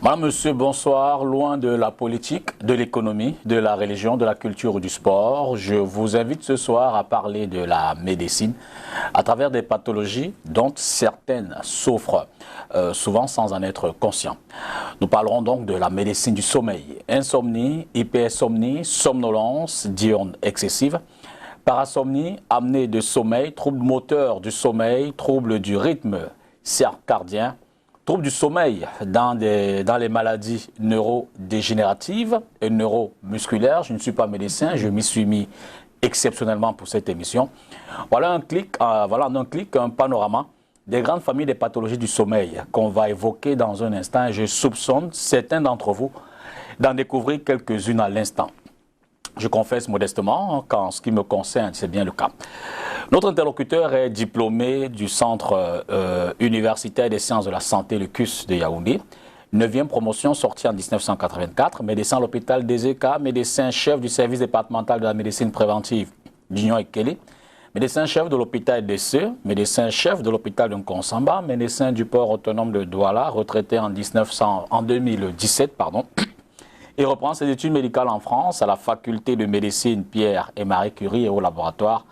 Madame, monsieur, bonsoir. Loin de la politique, de l'économie, de la religion, de la culture ou du sport, je vous invite ce soir à parler de la médecine à travers des pathologies dont certaines souffrent souvent sans en être conscients. Nous parlerons donc de la médecine du sommeil. Insomnie, hypersomnie, somnolence diurne excessive, parasomnie, apnée de sommeil, troubles moteurs du sommeil, troubles du rythme circadien, troubles du sommeil dans les maladies neurodégénératives et neuromusculaires. Je ne suis pas médecin, je m'y suis mis exceptionnellement pour cette émission. Voilà en un clic, un panorama des grandes familles des pathologies du sommeil qu'on va évoquer dans un instant. Je soupçonne certains d'entre vous d'en découvrir quelques-unes à l'instant. Je confesse modestement qu'en ce qui me concerne, c'est bien le cas. Notre interlocuteur est diplômé du Centre universitaire des sciences de la santé, le CUS de Yaoundé. 9e promotion sortie en 1984, médecin à l'hôpital des EK, médecin-chef du service départemental de la médecine préventive d'Union Ekele, médecin-chef de l'hôpital d'Esseux, médecin-chef de l'hôpital de Nkonsamba, médecin du port autonome de Douala, retraité en 2017. Il reprend ses études médicales en France à la faculté de médecine Pierre et Marie Curie et au laboratoire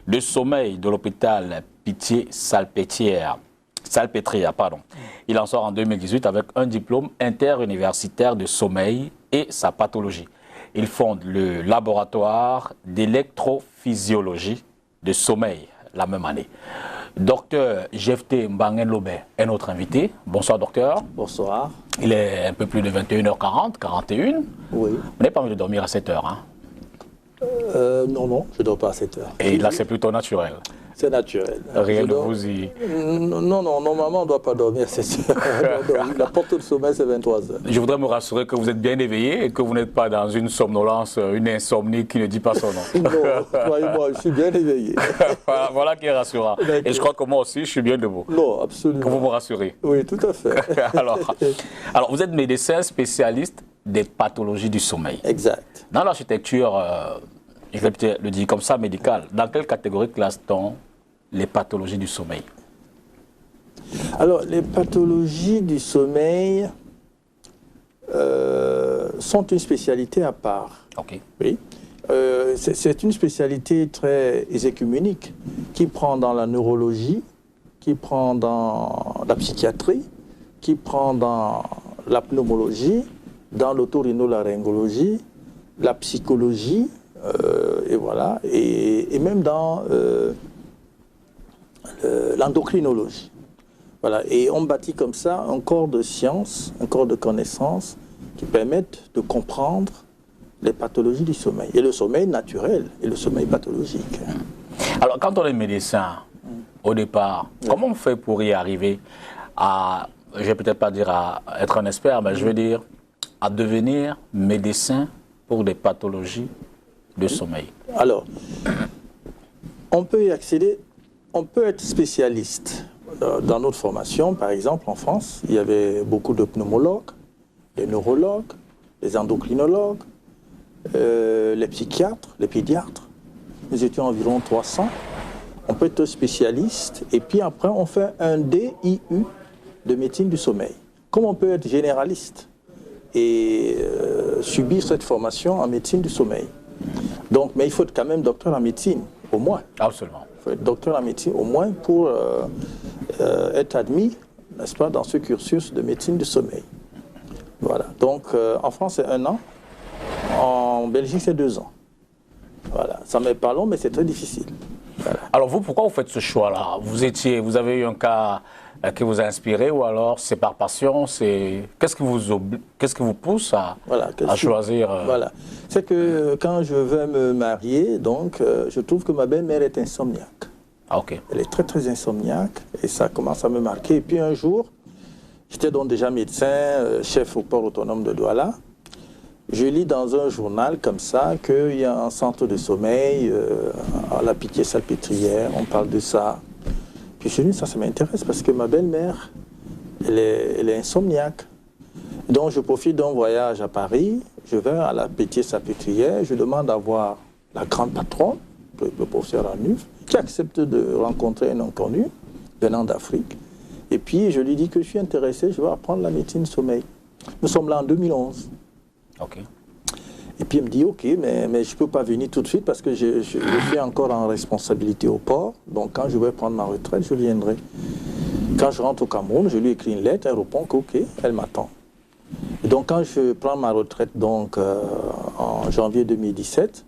de sommeil de l'hôpital Pitié-Salpêtrière. Il en sort en 2018 avec un diplôme interuniversitaire de sommeil et sa pathologie. Il fonde le laboratoire d'électrophysiologie de sommeil la même année. Docteur Jephté Mbangen-Lobé est notre invité. Bonsoir docteur. Bonsoir. Il est un peu plus de 21h40, 41. Oui. Vous n'avez pas envie de dormir à 7h, hein? Non, je ne dors pas à 7h. Et là, c'est plutôt naturel. C'est naturel. Rien ne vous y... Non, normalement, on ne doit pas dormir à 7h. La porte de sommeil, c'est 23h. Je voudrais me rassurer que vous êtes bien éveillé et que vous n'êtes pas dans une somnolence, une insomnie qui ne dit pas son nom. Non, croyez-moi, je suis bien éveillé. Voilà qui est rassurant. Et je crois que moi aussi, je suis bien debout. Non, absolument. Que vous me rassurez. Oui, tout à fait. alors, vous êtes médecin spécialiste des pathologies du sommeil. Exact. Dans l'architecture, je vais peut-être le dire comme ça, médicale, dans quelle catégorie classe-t-on les pathologies du sommeil? Alors, les pathologies du sommeil sont une spécialité à part. Ok. Oui. C'est une spécialité très écuménique qui prend dans la neurologie, qui prend dans la psychiatrie, qui prend dans la pneumologie, dans l'otorhinolaryngologie, la psychologie, et voilà, et même dans l'endocrinologie. Voilà, et on bâtit comme ça un corps de science, un corps de connaissances qui permettent de comprendre les pathologies du sommeil, et le sommeil naturel et le sommeil pathologique. Alors, quand on est médecin, au départ, comment on fait pour y arriver à, je vais peut-être pas dire à être un expert, mais je veux dire à devenir médecin pour des pathologies de sommeil? Alors, on peut y accéder, on peut être spécialiste. Dans notre formation, par exemple, en France, il y avait beaucoup de pneumologues, des neurologues, des endocrinologues, les psychiatres, les pédiatres. Nous étions environ 300. On peut être spécialiste et puis après on fait un DIU de médecine du sommeil. Comme on peut être généraliste et subir cette formation en médecine du sommeil. Donc, mais il faut être quand même docteur en médecine, au moins. Absolument. Il faut être docteur en médecine au moins pour être admis, n'est-ce pas, dans ce cursus de médecine du sommeil. Voilà. Donc, en France, c'est 1 an. En Belgique, c'est 2 ans. Voilà. Ça ne m'est pas long, mais c'est très difficile. Voilà. Alors vous, pourquoi vous faites ce choix-là? Vous avez eu un cas qui vous a inspiré ou alors c'est par passion? Qu'est-ce qui vous pousse à choisir Voilà. C'est que quand je vais me marier, donc, je trouve que ma belle-mère est insomniaque. Ah, ok. Elle est très, très insomniaque et ça commence à me marquer. Et puis un jour, j'étais donc déjà médecin, chef au port autonome de Douala. Je lis dans un journal comme ça qu'il y a un centre de sommeil à la Pitié-Salpêtrière, on parle de ça. Puis je dis, ça m'intéresse parce que ma belle-mère, elle est insomniaque. Donc je profite d'un voyage à Paris, je vais à la Pitié-Salpêtrière, je demande à voir la grande patronne, le professeur Arnulf, qui accepte de rencontrer un inconnu venant d'Afrique. Et puis je lui dis que je suis intéressé, je veux apprendre la médecine du sommeil. Nous sommes là en 2011. Ok. Et puis il me dit, ok, mais je ne peux pas venir tout de suite parce que je suis encore en responsabilité au port. Donc quand je vais prendre ma retraite, je viendrai. Quand je rentre au Cameroun, je lui écris une lettre, elle répond qu'ok, elle m'attend. Et donc quand je prends ma retraite donc, en janvier 2017,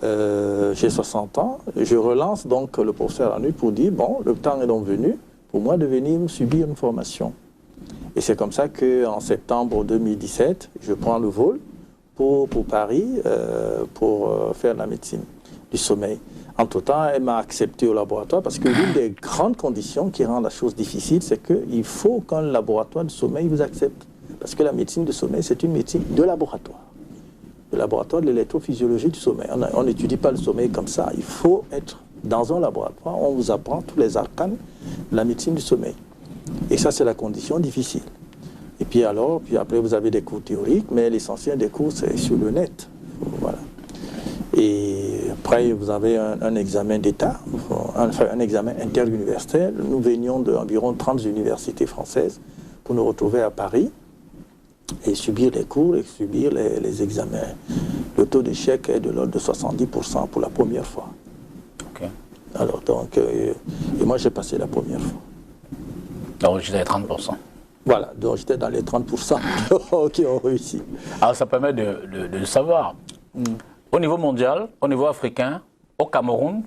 j'ai 60 ans, je relance donc le professeur Anu pour dire, bon, le temps est donc venu pour moi de venir subir une formation. Et c'est comme ça qu'en septembre 2017, je prends le vol pour Paris pour faire la médecine du sommeil. Entre-temps, elle m'a accepté au laboratoire parce que l'une des grandes conditions qui rend la chose difficile, c'est qu'il faut qu'un laboratoire de sommeil vous accepte. Parce que la médecine du sommeil, c'est une médecine de laboratoire. Le laboratoire de l'électrophysiologie du sommeil. On n'étudie pas le sommeil comme ça. Il faut être dans un laboratoire, on vous apprend tous les arcanes de la médecine du sommeil. Et ça, c'est la condition difficile. Et puis après, vous avez des cours théoriques, mais l'essentiel des cours, c'est sur le net. Voilà. Et après, vous avez un examen d'État, enfin un examen interuniversitaire. Nous venions d'environ 30 universités françaises pour nous retrouver à Paris et subir les cours et subir les examens. Le taux d'échec est de l'ordre de 70% pour la première fois. Okay. Alors donc, et moi j'ai passé la première fois. Donc j'étais à 30%. Voilà, donc j'étais dans les 30% qui ont réussi. Alors ça permet de savoir. Au niveau mondial, au niveau africain, au Cameroun,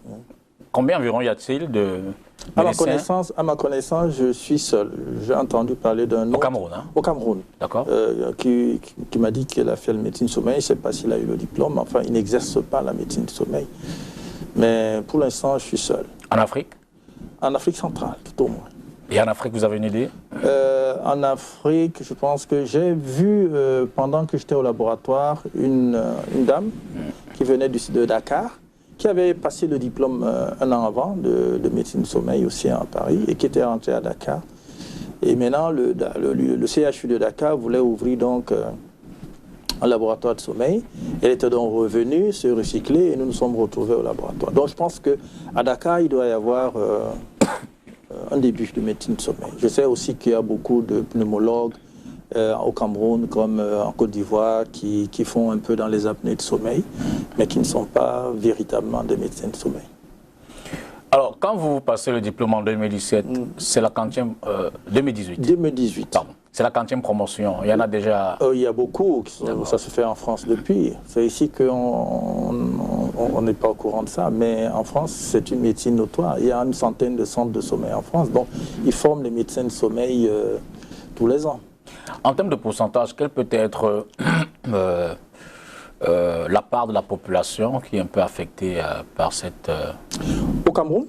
combien environ y a-t-il de médecins? À ma connaissance, je suis seul. J'ai entendu parler d'un autre. Au Cameroun, hein? Au Cameroun. D'accord. Qui m'a dit qu'il a fait la médecine du sommeil. Je ne sais pas s'il a eu le diplôme. Enfin, il n'exerce pas la médecine du sommeil. Mais pour l'instant, je suis seul. En Afrique? En Afrique centrale, tout au moins. Et en Afrique, vous avez une idée? En Afrique, je pense que j'ai vu, pendant que j'étais au laboratoire, une dame qui venait de Dakar, qui avait passé le diplôme un an avant de médecine du sommeil aussi à Paris et qui était rentrée à Dakar. Et maintenant, le CHU de Dakar voulait ouvrir donc un laboratoire de sommeil. Elle était donc revenue, se recycler et nous nous sommes retrouvés au laboratoire. Donc je pense qu'à Dakar, il doit y avoir un début de médecine de sommeil. Je sais aussi qu'il y a beaucoup de pneumologues au Cameroun comme en Côte d'Ivoire qui font un peu dans les apnées de sommeil, mais qui ne sont pas véritablement des médecins de sommeil. Alors, quand vous passez le diplôme en 2017, c'est la 40e... 2018. 2018. Pardon. C'est la 40e promotion. Il y en a déjà... Il y a beaucoup. Ça se fait en France depuis. C'est ici qu'on n'est pas au courant de ça. Mais en France, c'est une médecine notoire. Il y a une centaine de centres de sommeil en France. Donc, ils forment les médecins de sommeil tous les ans. En termes de pourcentage, quelle peut être la part de la population qui est un peu affectée par cette... Au Cameroun?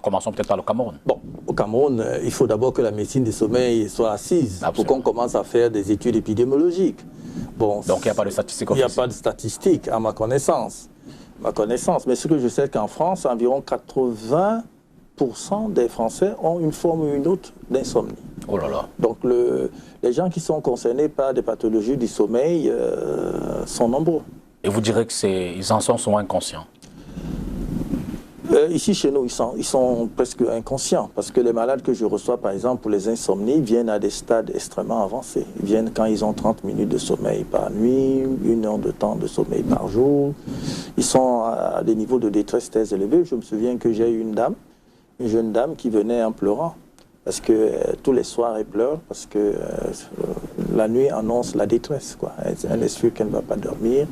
Commençons peut-être par le Cameroun. Bon, au Cameroun, il faut d'abord que la médecine du sommeil soit assise. Absolument. Pour qu'on commence à faire des études épidémiologiques. Bon, donc il n'y a pas de statistiques officielles. Il n'y a pas de statistiques, à ma connaissance. Mais ce que je sais qu'en France, environ 80% des Français ont une forme ou une autre d'insomnie. Oh là là. Donc les gens qui sont concernés par des pathologies du sommeil sont nombreux. Et vous direz qu'ils en sont souvent inconscients? Ici, chez nous, ils sont presque inconscients parce que les malades que je reçois, par exemple, pour les insomnies, viennent à des stades extrêmement avancés. Ils viennent quand ils ont 30 minutes de sommeil par nuit, 1 heure de temps de sommeil par jour. Ils sont à des niveaux de détresse très élevés. Je me souviens que j'ai eu une jeune dame qui venait en pleurant parce que tous les soirs, elle pleure parce que la nuit annonce la détresse, quoi. Elle est sûre qu'elle ne va pas dormir,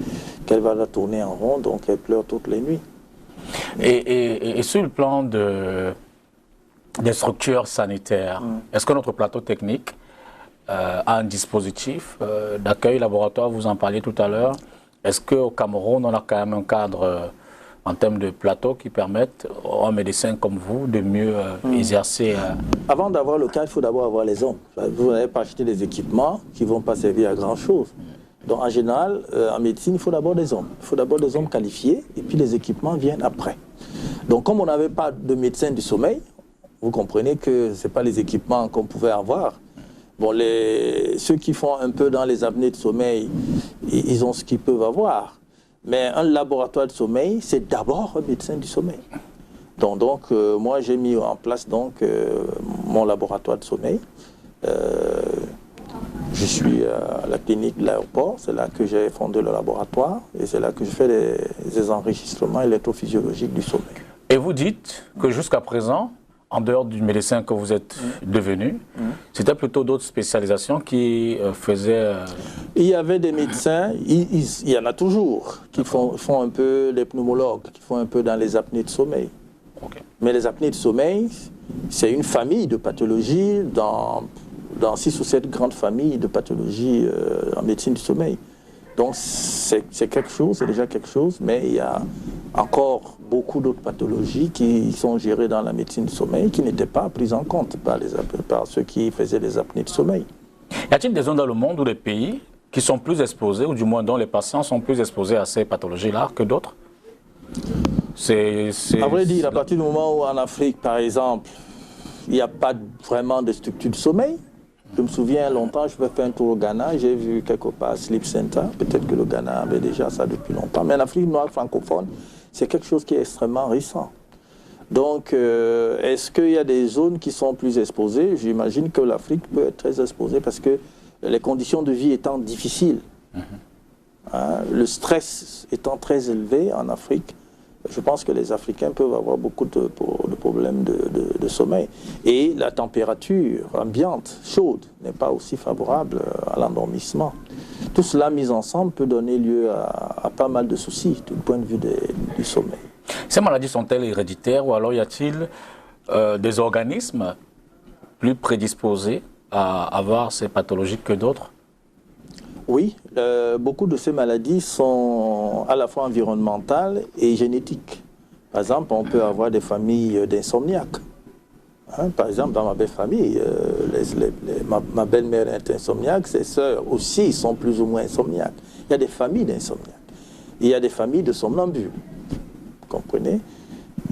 qu'elle va la tourner en rond, donc elle pleure toutes les nuits. Et sur le plan des structures sanitaires, est-ce que notre plateau technique a un dispositif d'accueil laboratoire? Vous en parliez tout à l'heure. Est-ce qu'au Cameroun, on a quand même un cadre en termes de plateau qui permettent aux médecins comme vous de mieux exercer? Avant d'avoir le cadre, il faut d'abord avoir les hommes. Vous n'allez pas acheter des équipements qui ne vont pas servir à grand-chose. Donc en général, en médecine, il faut d'abord des hommes. Il faut d'abord des hommes qualifiés et puis les équipements viennent après. Donc comme on n'avait pas de médecin du sommeil, vous comprenez que ce n'est pas les équipements qu'on pouvait avoir. Bon, ceux qui font un peu dans les apnées de sommeil, ils ont ce qu'ils peuvent avoir. Mais un laboratoire de sommeil, c'est d'abord un médecin du sommeil. Donc moi, j'ai mis en place donc, mon laboratoire de sommeil. Je suis à la clinique de l'aéroport, c'est là que j'ai fondé le laboratoire et c'est là que je fais les enregistrements électrophysiologiques du sommeil. Et vous dites que jusqu'à présent, en dehors du médecin que vous êtes devenu, c'était plutôt d'autres spécialisations qui faisaient... Il y avait des médecins, il y en a toujours, qui font un peu, les pneumologues, qui font un peu dans les apnées de sommeil. Okay. Mais les apnées de sommeil, c'est une famille de pathologies dans 6 ou 7 grandes familles de pathologies en médecine du sommeil. Donc c'est quelque chose, c'est déjà quelque chose, mais il y a encore beaucoup d'autres pathologies qui sont gérées dans la médecine du sommeil qui n'étaient pas prises en compte par ceux qui faisaient les apnées de sommeil. Y a-t-il des zones dans le monde ou des pays qui sont plus exposés, ou du moins dont les patients sont plus exposés à ces pathologies-là que d'autres? À vrai dire, à partir du moment où en Afrique, par exemple, il n'y a pas vraiment de structure de sommeil. Je me souviens longtemps, je vais faire un tour au Ghana, j'ai vu quelque part Sleep Center, peut-être que le Ghana avait déjà ça depuis longtemps, mais en Afrique noire francophone, c'est quelque chose qui est extrêmement récent. Donc, est-ce qu'il y a des zones qui sont plus exposées? J'imagine que l'Afrique peut être très exposée parce que les conditions de vie étant difficiles, le stress étant très élevé en Afrique, je pense que les Africains peuvent avoir beaucoup de problèmes de sommeil. Et la température ambiante, chaude, n'est pas aussi favorable à l'endormissement. Tout cela mis ensemble peut donner lieu à pas mal de soucis du point de vue du sommeil. Ces maladies sont-elles héréditaires ou alors y a-t-il des organismes plus prédisposés à avoir ces pathologies que d'autres? Oui, beaucoup de ces maladies sont à la fois environnementales et génétiques. Par exemple, on peut avoir des familles d'insomniaques. Par exemple, dans ma belle famille, ma belle-mère est insomniaque, ses sœurs aussi sont plus ou moins insomniaques. Il y a des familles d'insomniaques. Il y a des familles de somnambules. Vous comprenez?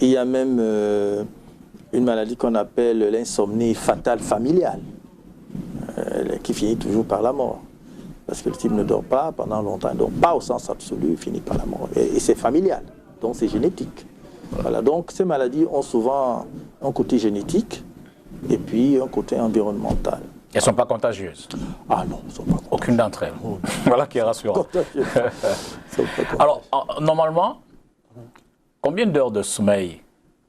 Il y a même une maladie qu'on appelle l'insomnie fatale familiale, qui finit toujours par la mort. Parce que le type ne dort pas pendant longtemps, il ne dort pas au sens absolu, il finit par la mort. Et c'est familial, donc c'est génétique. Voilà, donc ces maladies ont souvent un côté génétique et puis un côté environnemental. Elles ne sont pas contagieuses? Ah non, elles ne sont pas contagieuses. Aucune d'entre elles. Voilà qui est rassurant. Alors, normalement, combien d'heures de sommeil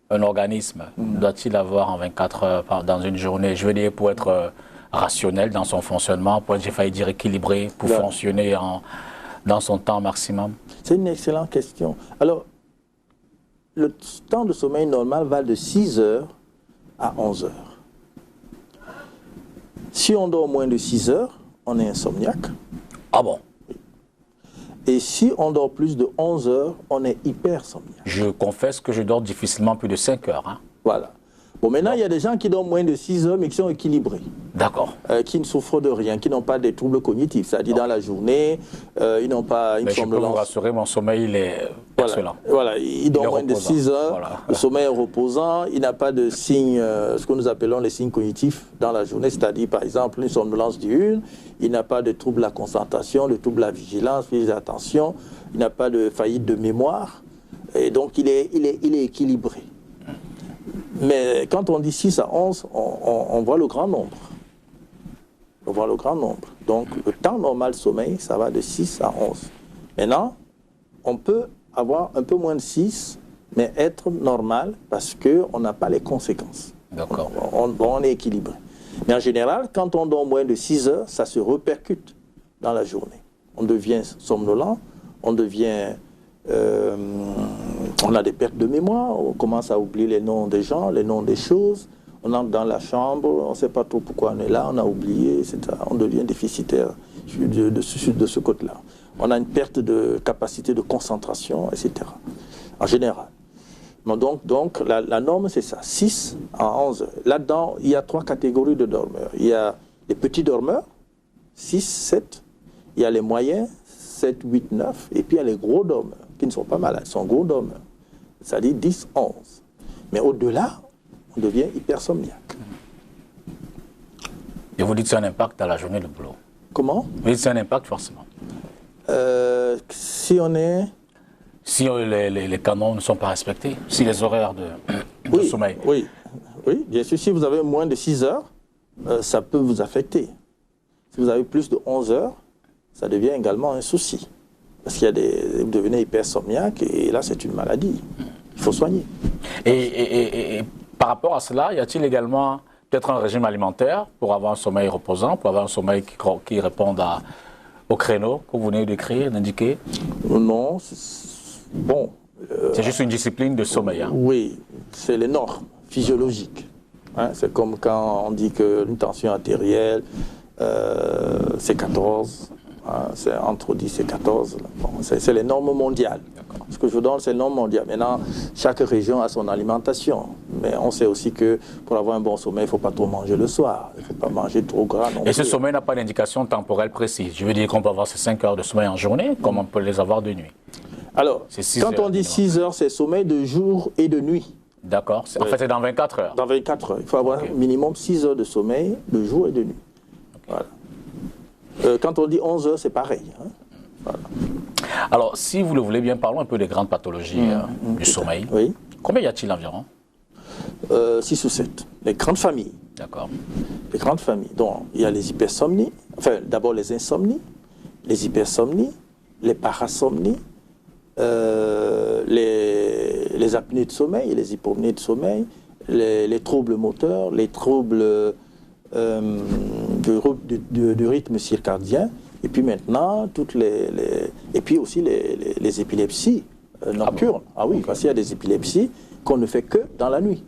un organisme doit-il avoir en 24 heures dans une journée? Je veux dire, pour être rationnel dans son fonctionnement, pour être, j'ai failli dire équilibré, pour fonctionner dans son temps maximum? C'est une excellente question. Alors, le temps de sommeil normal va de 6 heures à 11 heures. Si on dort moins de 6 heures, on est insomniaque. Ah bon? Et si on dort plus de 11 heures, on est hypersomniaque. Je confesse que je dors difficilement plus de 5 heures. Hein. Voilà. Bon, maintenant, il y a des gens qui dorment moins de 6 heures, mais qui sont équilibrés. D'accord. Qui ne souffrent de rien, qui n'ont pas des troubles cognitifs. C'est-à-dire, dans la journée, ils n'ont pas une mais somnolence. Je peux vous rassurer, mon sommeil, il est excellent. Voilà, il dort moins de 6 heures, voilà. Le sommeil est reposant, il n'a pas de signes, ce que nous appelons les signes cognitifs dans la journée, c'est-à-dire, par exemple, une somnolence diurne, il n'a pas de trouble de la concentration, de trouble de la vigilance, de l'attention, il n'a pas de faillite de mémoire, et donc il est équilibré. Mais quand on dit 6 à 11, on voit le grand nombre. On voit le grand nombre. Donc le temps normal de sommeil, ça va de 6 à 11. Maintenant, on peut avoir un peu moins de 6, mais être normal parce qu'on n'a pas les conséquences. D'accord. On est équilibré. Mais en général, quand on dort moins de 6 heures, ça se répercute dans la journée. On devient somnolent, on devient... on a des pertes de mémoire, on commence à oublier les noms des gens, les noms des choses. On entre dans la chambre, on ne sait pas trop pourquoi on est là, on a oublié, etc. On devient déficitaire de ce côté-là. On a une perte de capacité de concentration, etc. En général. Donc la norme, c'est ça, 6 à 11 heures. Là-dedans, il y a 3 catégories de dormeurs. Il y a les petits dormeurs, 6, 7. Il y a les moyens, 7, 8, 9. Et puis il y a les gros dormeurs, qui ne sont pas malades, ils sont gros dormeurs. C'est-à-dire 10, 11. Mais au-delà, on devient hypersomniaque. Et vous dites que c'est un impact dans la journée de boulot? Comment? Vous dites que c'est un impact forcément. Si on est... Si les canons ne sont pas respectés, si les horaires de sommeil. Oui, bien sûr, si vous avez moins de 6 heures, ça peut vous affecter. Si vous avez plus de 11 heures, ça devient également un souci. Parce qu'il y a vous devenez hypersomniaque et là, c'est une maladie. Il faut soigner. Et par rapport à cela, y a-t-il également peut-être un régime alimentaire pour avoir un sommeil reposant, pour avoir un sommeil qui réponde au créneau que vous venez d'écrire, d'indiquer? Non, bon. C'est juste une discipline de sommeil. Hein. Oui, c'est les normes physiologiques. Hein, c'est comme quand on dit qu'une tension artérielle, c'est 14. Hein, c'est entre 10 et 14. Bon, c'est les normes mondiales. Ce que je vous donne, c'est les normes mondiales. Maintenant, chaque région a son alimentation. Mais on sait aussi que pour avoir un bon sommeil, il ne faut pas trop manger le soir. Il ne faut pas manger trop gras non plus. Et ce sommeil n'a pas d'indication temporelle précise. Je veux dire qu'on peut avoir ces 5 heures de sommeil en journée, comme on peut les avoir de nuit. Alors, quand on dit 6 heures, c'est sommeil de jour et de nuit. D'accord. En fait, c'est dans 24 heures. Dans 24 heures. Il faut avoir minimum 6 heures de sommeil de jour et de nuit. Voilà. Quand on dit 11 heures, c'est pareil. Hein. Voilà. Alors, si vous le voulez bien, parlons un peu des grandes pathologies du sommeil. Oui. Combien y a-t-il environ? 6 ou 7. Les grandes familles. D'accord. Les grandes familles. Donc, il y a les hypersomnies. Enfin, d'abord les insomnies, les hypersomnies, les parasomnies, les apnées de sommeil, les hypomnies de sommeil, les troubles moteurs, les troubles du rythme circadien, et puis maintenant, et puis aussi les épilepsies nocturnes. Ah oui, parce qu'il y a des épilepsies qu'on ne fait que dans la nuit.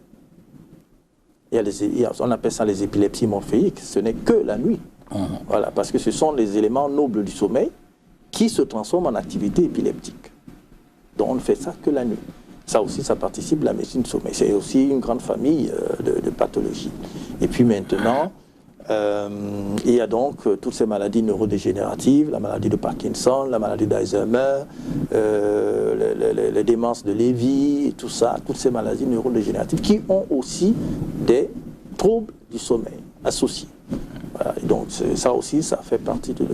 On appelle ça les épilepsies morphéiques, ce n'est que la nuit. Voilà, parce que ce sont les éléments nobles du sommeil qui se transforment en activité épileptique. Donc on ne fait ça que la nuit. Ça aussi, ça participe de la médecine du sommeil. C'est aussi une grande famille de pathologies. Et puis maintenant, il y a donc toutes ces maladies neurodégénératives, la maladie de Parkinson, la maladie d'Alzheimer, les démences de Lévy, tout ça, toutes ces maladies neurodégénératives qui ont aussi des troubles du sommeil associés. Voilà. Et donc ça aussi, ça fait partie de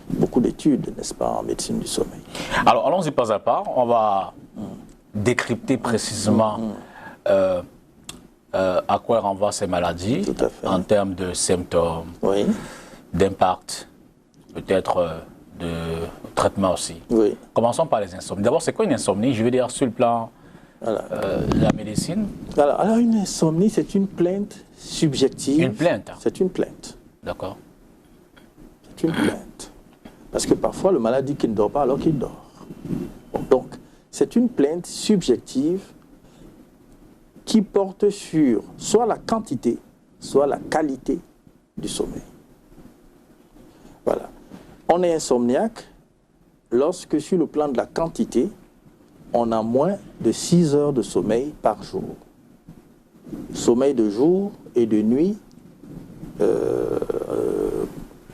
beaucoup d'études, n'est-ce pas, en médecine du sommeil. Alors allons-y pas à pas, on va décrypter précisément à quoi renvoient ces maladies en termes de symptômes, d'impact, peut-être de traitement aussi. Oui. Commençons par les insomnies. D'abord, c'est quoi une insomnie? Je veux dire sur le plan de la médecine. Alors une insomnie, c'est une plainte subjective. Une plainte? C'est une plainte. D'accord. C'est une plainte. Parce que parfois, le malade dit qu'il ne dort pas alors qu'il dort. Bon, donc, c'est une plainte subjective qui porte sur soit la quantité, soit la qualité du sommeil. Voilà. On est insomniaque lorsque, sur le plan de la quantité, on a moins de 6 heures de sommeil par jour. Sommeil de jour et de nuit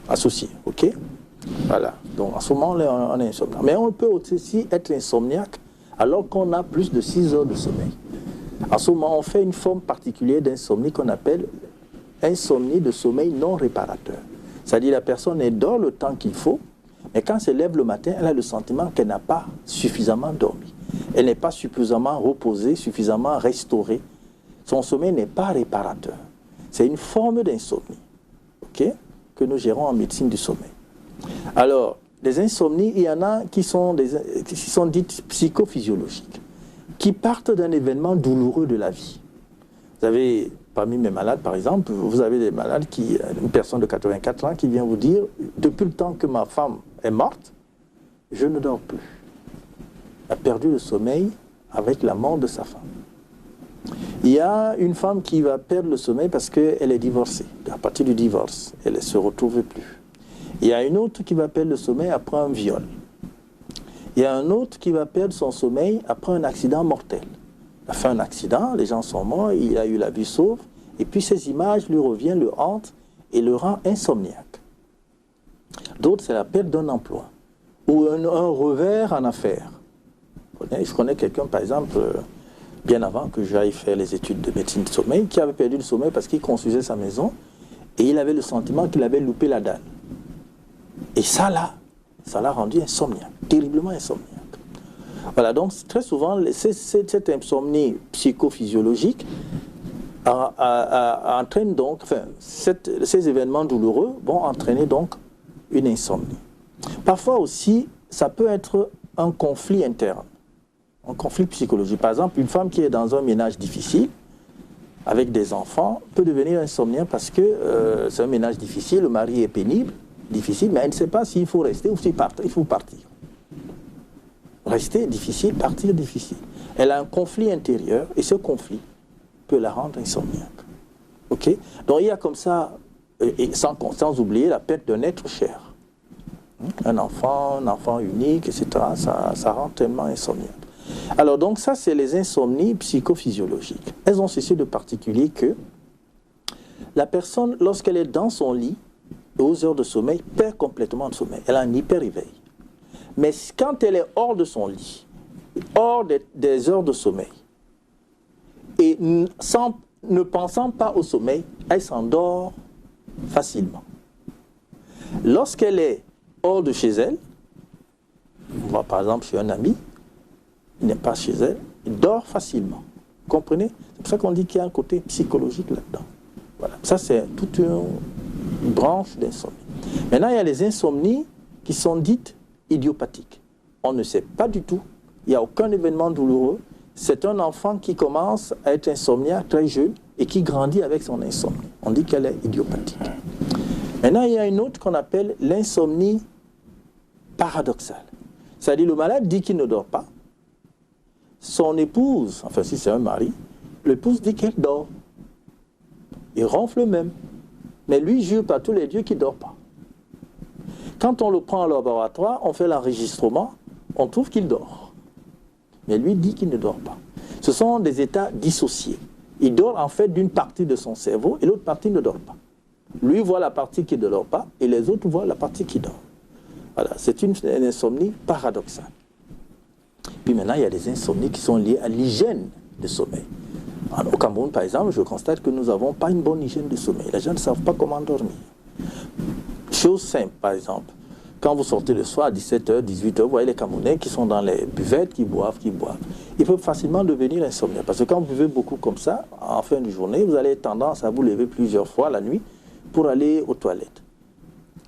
associés, ok? Voilà. Donc, en ce moment, on est insomniaque. Mais on peut aussi être insomniaque alors qu'on a plus de 6 heures de sommeil. En ce moment, on fait une forme particulière d'insomnie qu'on appelle insomnie de sommeil non réparateur. C'est-à-dire la personne, elle dort le temps qu'il faut, mais quand elle se lève le matin, elle a le sentiment qu'elle n'a pas suffisamment dormi. Elle n'est pas suffisamment reposée, suffisamment restaurée. Son sommeil n'est pas réparateur. C'est une forme d'insomnie, okay, que nous gérons en médecine du sommeil. Alors, les insomnies, il y en a qui sont dites psychophysiologiques, qui partent d'un événement douloureux de la vie. Vous avez, parmi mes malades, par exemple, vous avez des malades, une personne de 84 ans qui vient vous dire « Depuis le temps que ma femme est morte, je ne dors plus. » Elle a perdu le sommeil avec la mort de sa femme. Il y a une femme qui va perdre le sommeil parce qu'elle est divorcée. À partir du divorce, elle ne se retrouve plus. Il y a une autre qui va perdre le sommeil après un viol. Il y a un autre qui va perdre son sommeil après un accident mortel. Il a fait un accident, les gens sont morts, il a eu la vie sauve, et puis ces images lui reviennent, le hantent et le rend insomniaque. D'autres, c'est la perte d'un emploi ou un revers en affaires. Je connais quelqu'un, par exemple, bien avant que j'aille faire les études de médecine du sommeil, qui avait perdu le sommeil parce qu'il construisait sa maison et il avait le sentiment qu'il avait loupé la dalle. Et ça l'a rendu insomniaque, terriblement insomniaque. Voilà, donc très souvent, cette insomnie psychophysiologique entraîne donc, enfin, ces événements douloureux vont entraîner donc une insomnie. Parfois aussi, ça peut être un conflit interne, un conflit psychologique. Par exemple, une femme qui est dans un ménage difficile, avec des enfants, peut devenir insomniaque parce que c'est un ménage difficile, le mari est pénible, difficile, mais elle ne sait pas s'il faut rester ou s'il faut partir. Rester difficile, partir difficile. Elle a un conflit intérieur et ce conflit peut la rendre insomniaque. Ok? Donc il y a comme ça, et sans oublier la perte d'un être cher. Un enfant unique, etc., ça rend tellement insomniaque. Alors donc ça, c'est les insomnies psychophysiologiques. Elles ont ceci de particulier que la personne, lorsqu'elle est dans son lit, aux heures de sommeil, perd complètement le sommeil. Elle a un hyper-réveil. Mais quand elle est hors de son lit, hors des heures de sommeil, et ne pensant pas au sommeil, elle s'endort facilement. Lorsqu'elle est hors de chez elle, on va par exemple chez un ami, il n'est pas chez elle, il dort facilement. Vous comprenez? C'est pour ça qu'on dit qu'il y a un côté psychologique là-dedans. Voilà. Ça, c'est toute une branche d'insomnie. Maintenant, il y a les insomnies qui sont dites idiopathiques. On ne sait pas du tout, il n'y a aucun événement douloureux. C'est un enfant qui commence à être insomniaque très jeune et qui grandit avec son insomnie. On dit qu'elle est idiopathique. Maintenant, il y a une autre qu'on appelle l'insomnie paradoxale. C'est-à-dire le malade dit qu'il ne dort pas. Son épouse, enfin si c'est un mari, l'épouse dit qu'elle dort. Il ronfle même. Mais lui jure par tous les dieux qu'il ne dort pas. Quand on le prend au laboratoire, on fait l'enregistrement, on trouve qu'il dort. Mais lui dit qu'il ne dort pas. Ce sont des états dissociés. Il dort en fait d'une partie de son cerveau et l'autre partie ne dort pas. Lui voit la partie qui ne dort pas et les autres voient la partie qui dort. Voilà, c'est une insomnie paradoxale. Puis maintenant, il y a des insomnies qui sont liées à l'hygiène de sommeil. Au Cameroun, par exemple, je constate que nous n'avons pas une bonne hygiène de sommeil. Les gens ne savent pas comment dormir. Chose simple, par exemple. Quand vous sortez le soir à 17h, 18h, vous voyez les Camerounais qui sont dans les buvettes, qui boivent. Ils peuvent facilement devenir insomniaques. Parce que quand vous buvez beaucoup comme ça, en fin de journée, vous avez tendance à vous lever plusieurs fois la nuit pour aller aux toilettes.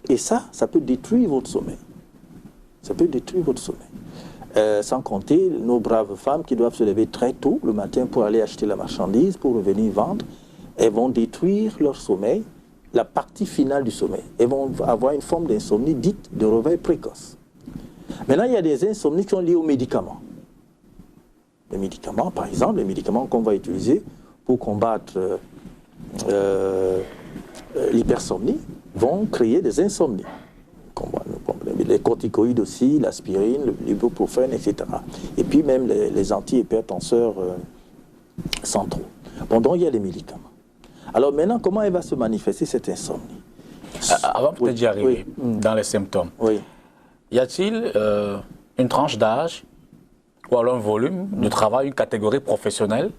Et ça peut détruire votre sommeil. Ça peut détruire votre sommeil. Sans compter nos braves femmes qui doivent se lever très tôt le matin pour aller acheter la marchandise, pour revenir vendre. Elles vont détruire leur sommeil, la partie finale du sommeil. Elles vont avoir une forme d'insomnie dite de réveil précoce. Maintenant, il y a des insomnies qui sont liées aux médicaments. Les médicaments, par exemple, les médicaments qu'on va utiliser pour combattre l'hypersomnie vont créer des insomnies. Les corticoïdes aussi, l'aspirine, l'ibuprofène, etc. Et puis même les antihypertenseurs centraux. Bon, donc il y a les médicaments. Alors maintenant, comment elle va se manifester cette insomnie? Avant peut-être d'y arriver, dans les symptômes, y a-t-il une tranche d'âge ou alors un volume de travail, une catégorie professionnelle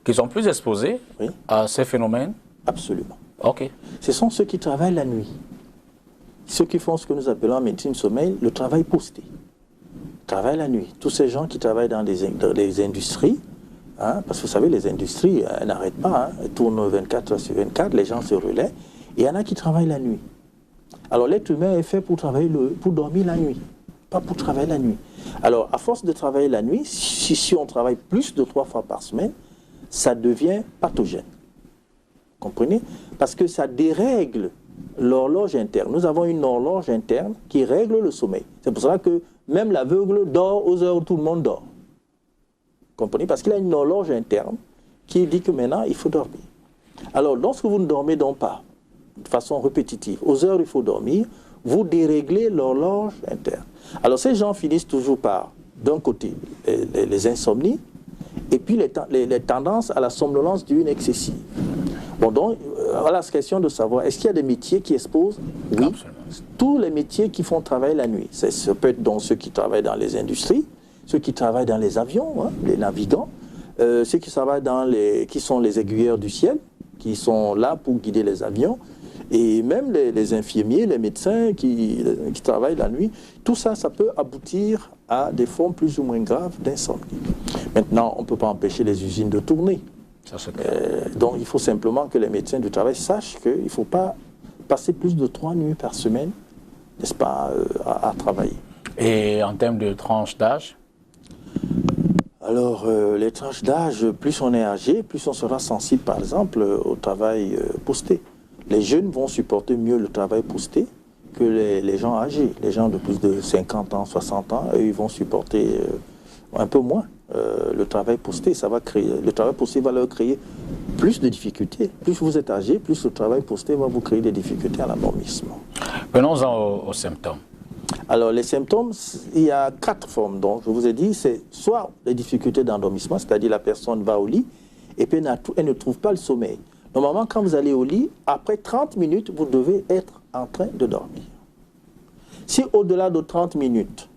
qui sont plus exposés à ces phénomènes? Absolument. Ok. Ce sont ceux qui travaillent la nuit. Ceux qui font ce que nous appelons en médecine sommeil le travail posté. Travaillent la nuit. Tous ces gens qui travaillent dans les industries, hein, parce que vous savez, les industries, elles n'arrêtent pas, hein, elles tournent 24 heures sur 24, les gens se relaient, et il y en a qui travaillent la nuit. Alors l'être humain est fait pour dormir la nuit, pas pour travailler la nuit. Alors à force de travailler la nuit, si on travaille plus de 3 fois par semaine, ça devient pathogène. Comprenez? Parce que ça dérègle l'horloge interne. Nous avons une horloge interne qui règle le sommeil. C'est pour ça que même l'aveugle dort aux heures où tout le monde dort. Comprenez? Parce qu'il a une horloge interne qui dit que maintenant, il faut dormir. Alors, lorsque vous ne dormez donc pas de façon répétitive, aux heures où il faut dormir, vous déréglez l'horloge interne. Alors, ces gens finissent toujours par, d'un côté, les insomnies, et puis les tendances à la somnolence diurne excessive. Bon, donc, voilà, c'est question de savoir, est-ce qu'il y a des métiers qui exposent? Oui. Absolument. Tous les métiers qui font travailler la nuit. Ça peut être donc ceux qui travaillent dans les industries, ceux qui travaillent dans les avions, hein, les navigants, ceux qui travaillent qui sont les aiguilleurs du ciel, qui sont là pour guider les avions, et même les infirmiers, les médecins qui travaillent la nuit. Tout ça, ça peut aboutir à des formes plus ou moins graves d'insomnie. Maintenant, on ne peut pas empêcher les usines de tourner. Ça, c'est clair. Donc il faut simplement que les médecins du travail sachent qu'il ne faut pas passer plus de 3 nuits par semaine, n'est-ce pas, à travailler. Et en termes de tranche d'âge? Alors, les tranches d'âge, plus on est âgé, plus on sera sensible, par exemple, au travail posté. Les jeunes vont supporter mieux le travail posté que les gens âgés. Les gens de plus de 50 ans, 60 ans, eux, ils vont supporter un peu moins le travail posté. Le travail posté va leur créer plus de difficultés. Plus vous êtes âgé, plus le travail posté va vous créer des difficultés à l'endormissement. Venons-en aux symptômes. Alors, les symptômes, il y a 4 formes. Donc, je vous ai dit, c'est soit les difficultés d'endormissement, c'est-à-dire la personne va au lit et puis elle ne trouve pas le sommeil. Normalement, quand vous allez au lit, après 30 minutes, vous devez être en train de dormir. Si au-delà de 30 minutes,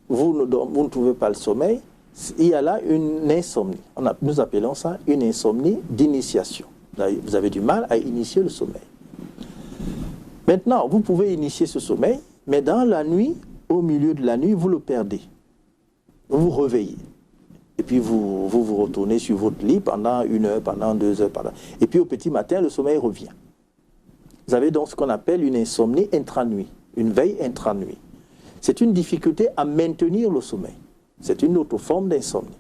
vous ne trouvez pas le sommeil, il y a là une insomnie. Nous appelons ça une insomnie d'initiation. Vous avez du mal à initier le sommeil. Maintenant, vous pouvez initier ce sommeil, mais dans la nuit, au milieu de la nuit, vous le perdez. Vous vous réveillez. Et puis vous retournez sur votre lit pendant 1 heure, pendant 2 heures. Et puis au petit matin, le sommeil revient. Vous avez donc ce qu'on appelle une insomnie intranuit, une veille intranuit. C'est une difficulté à maintenir le sommeil. C'est une autre forme d'insomnie.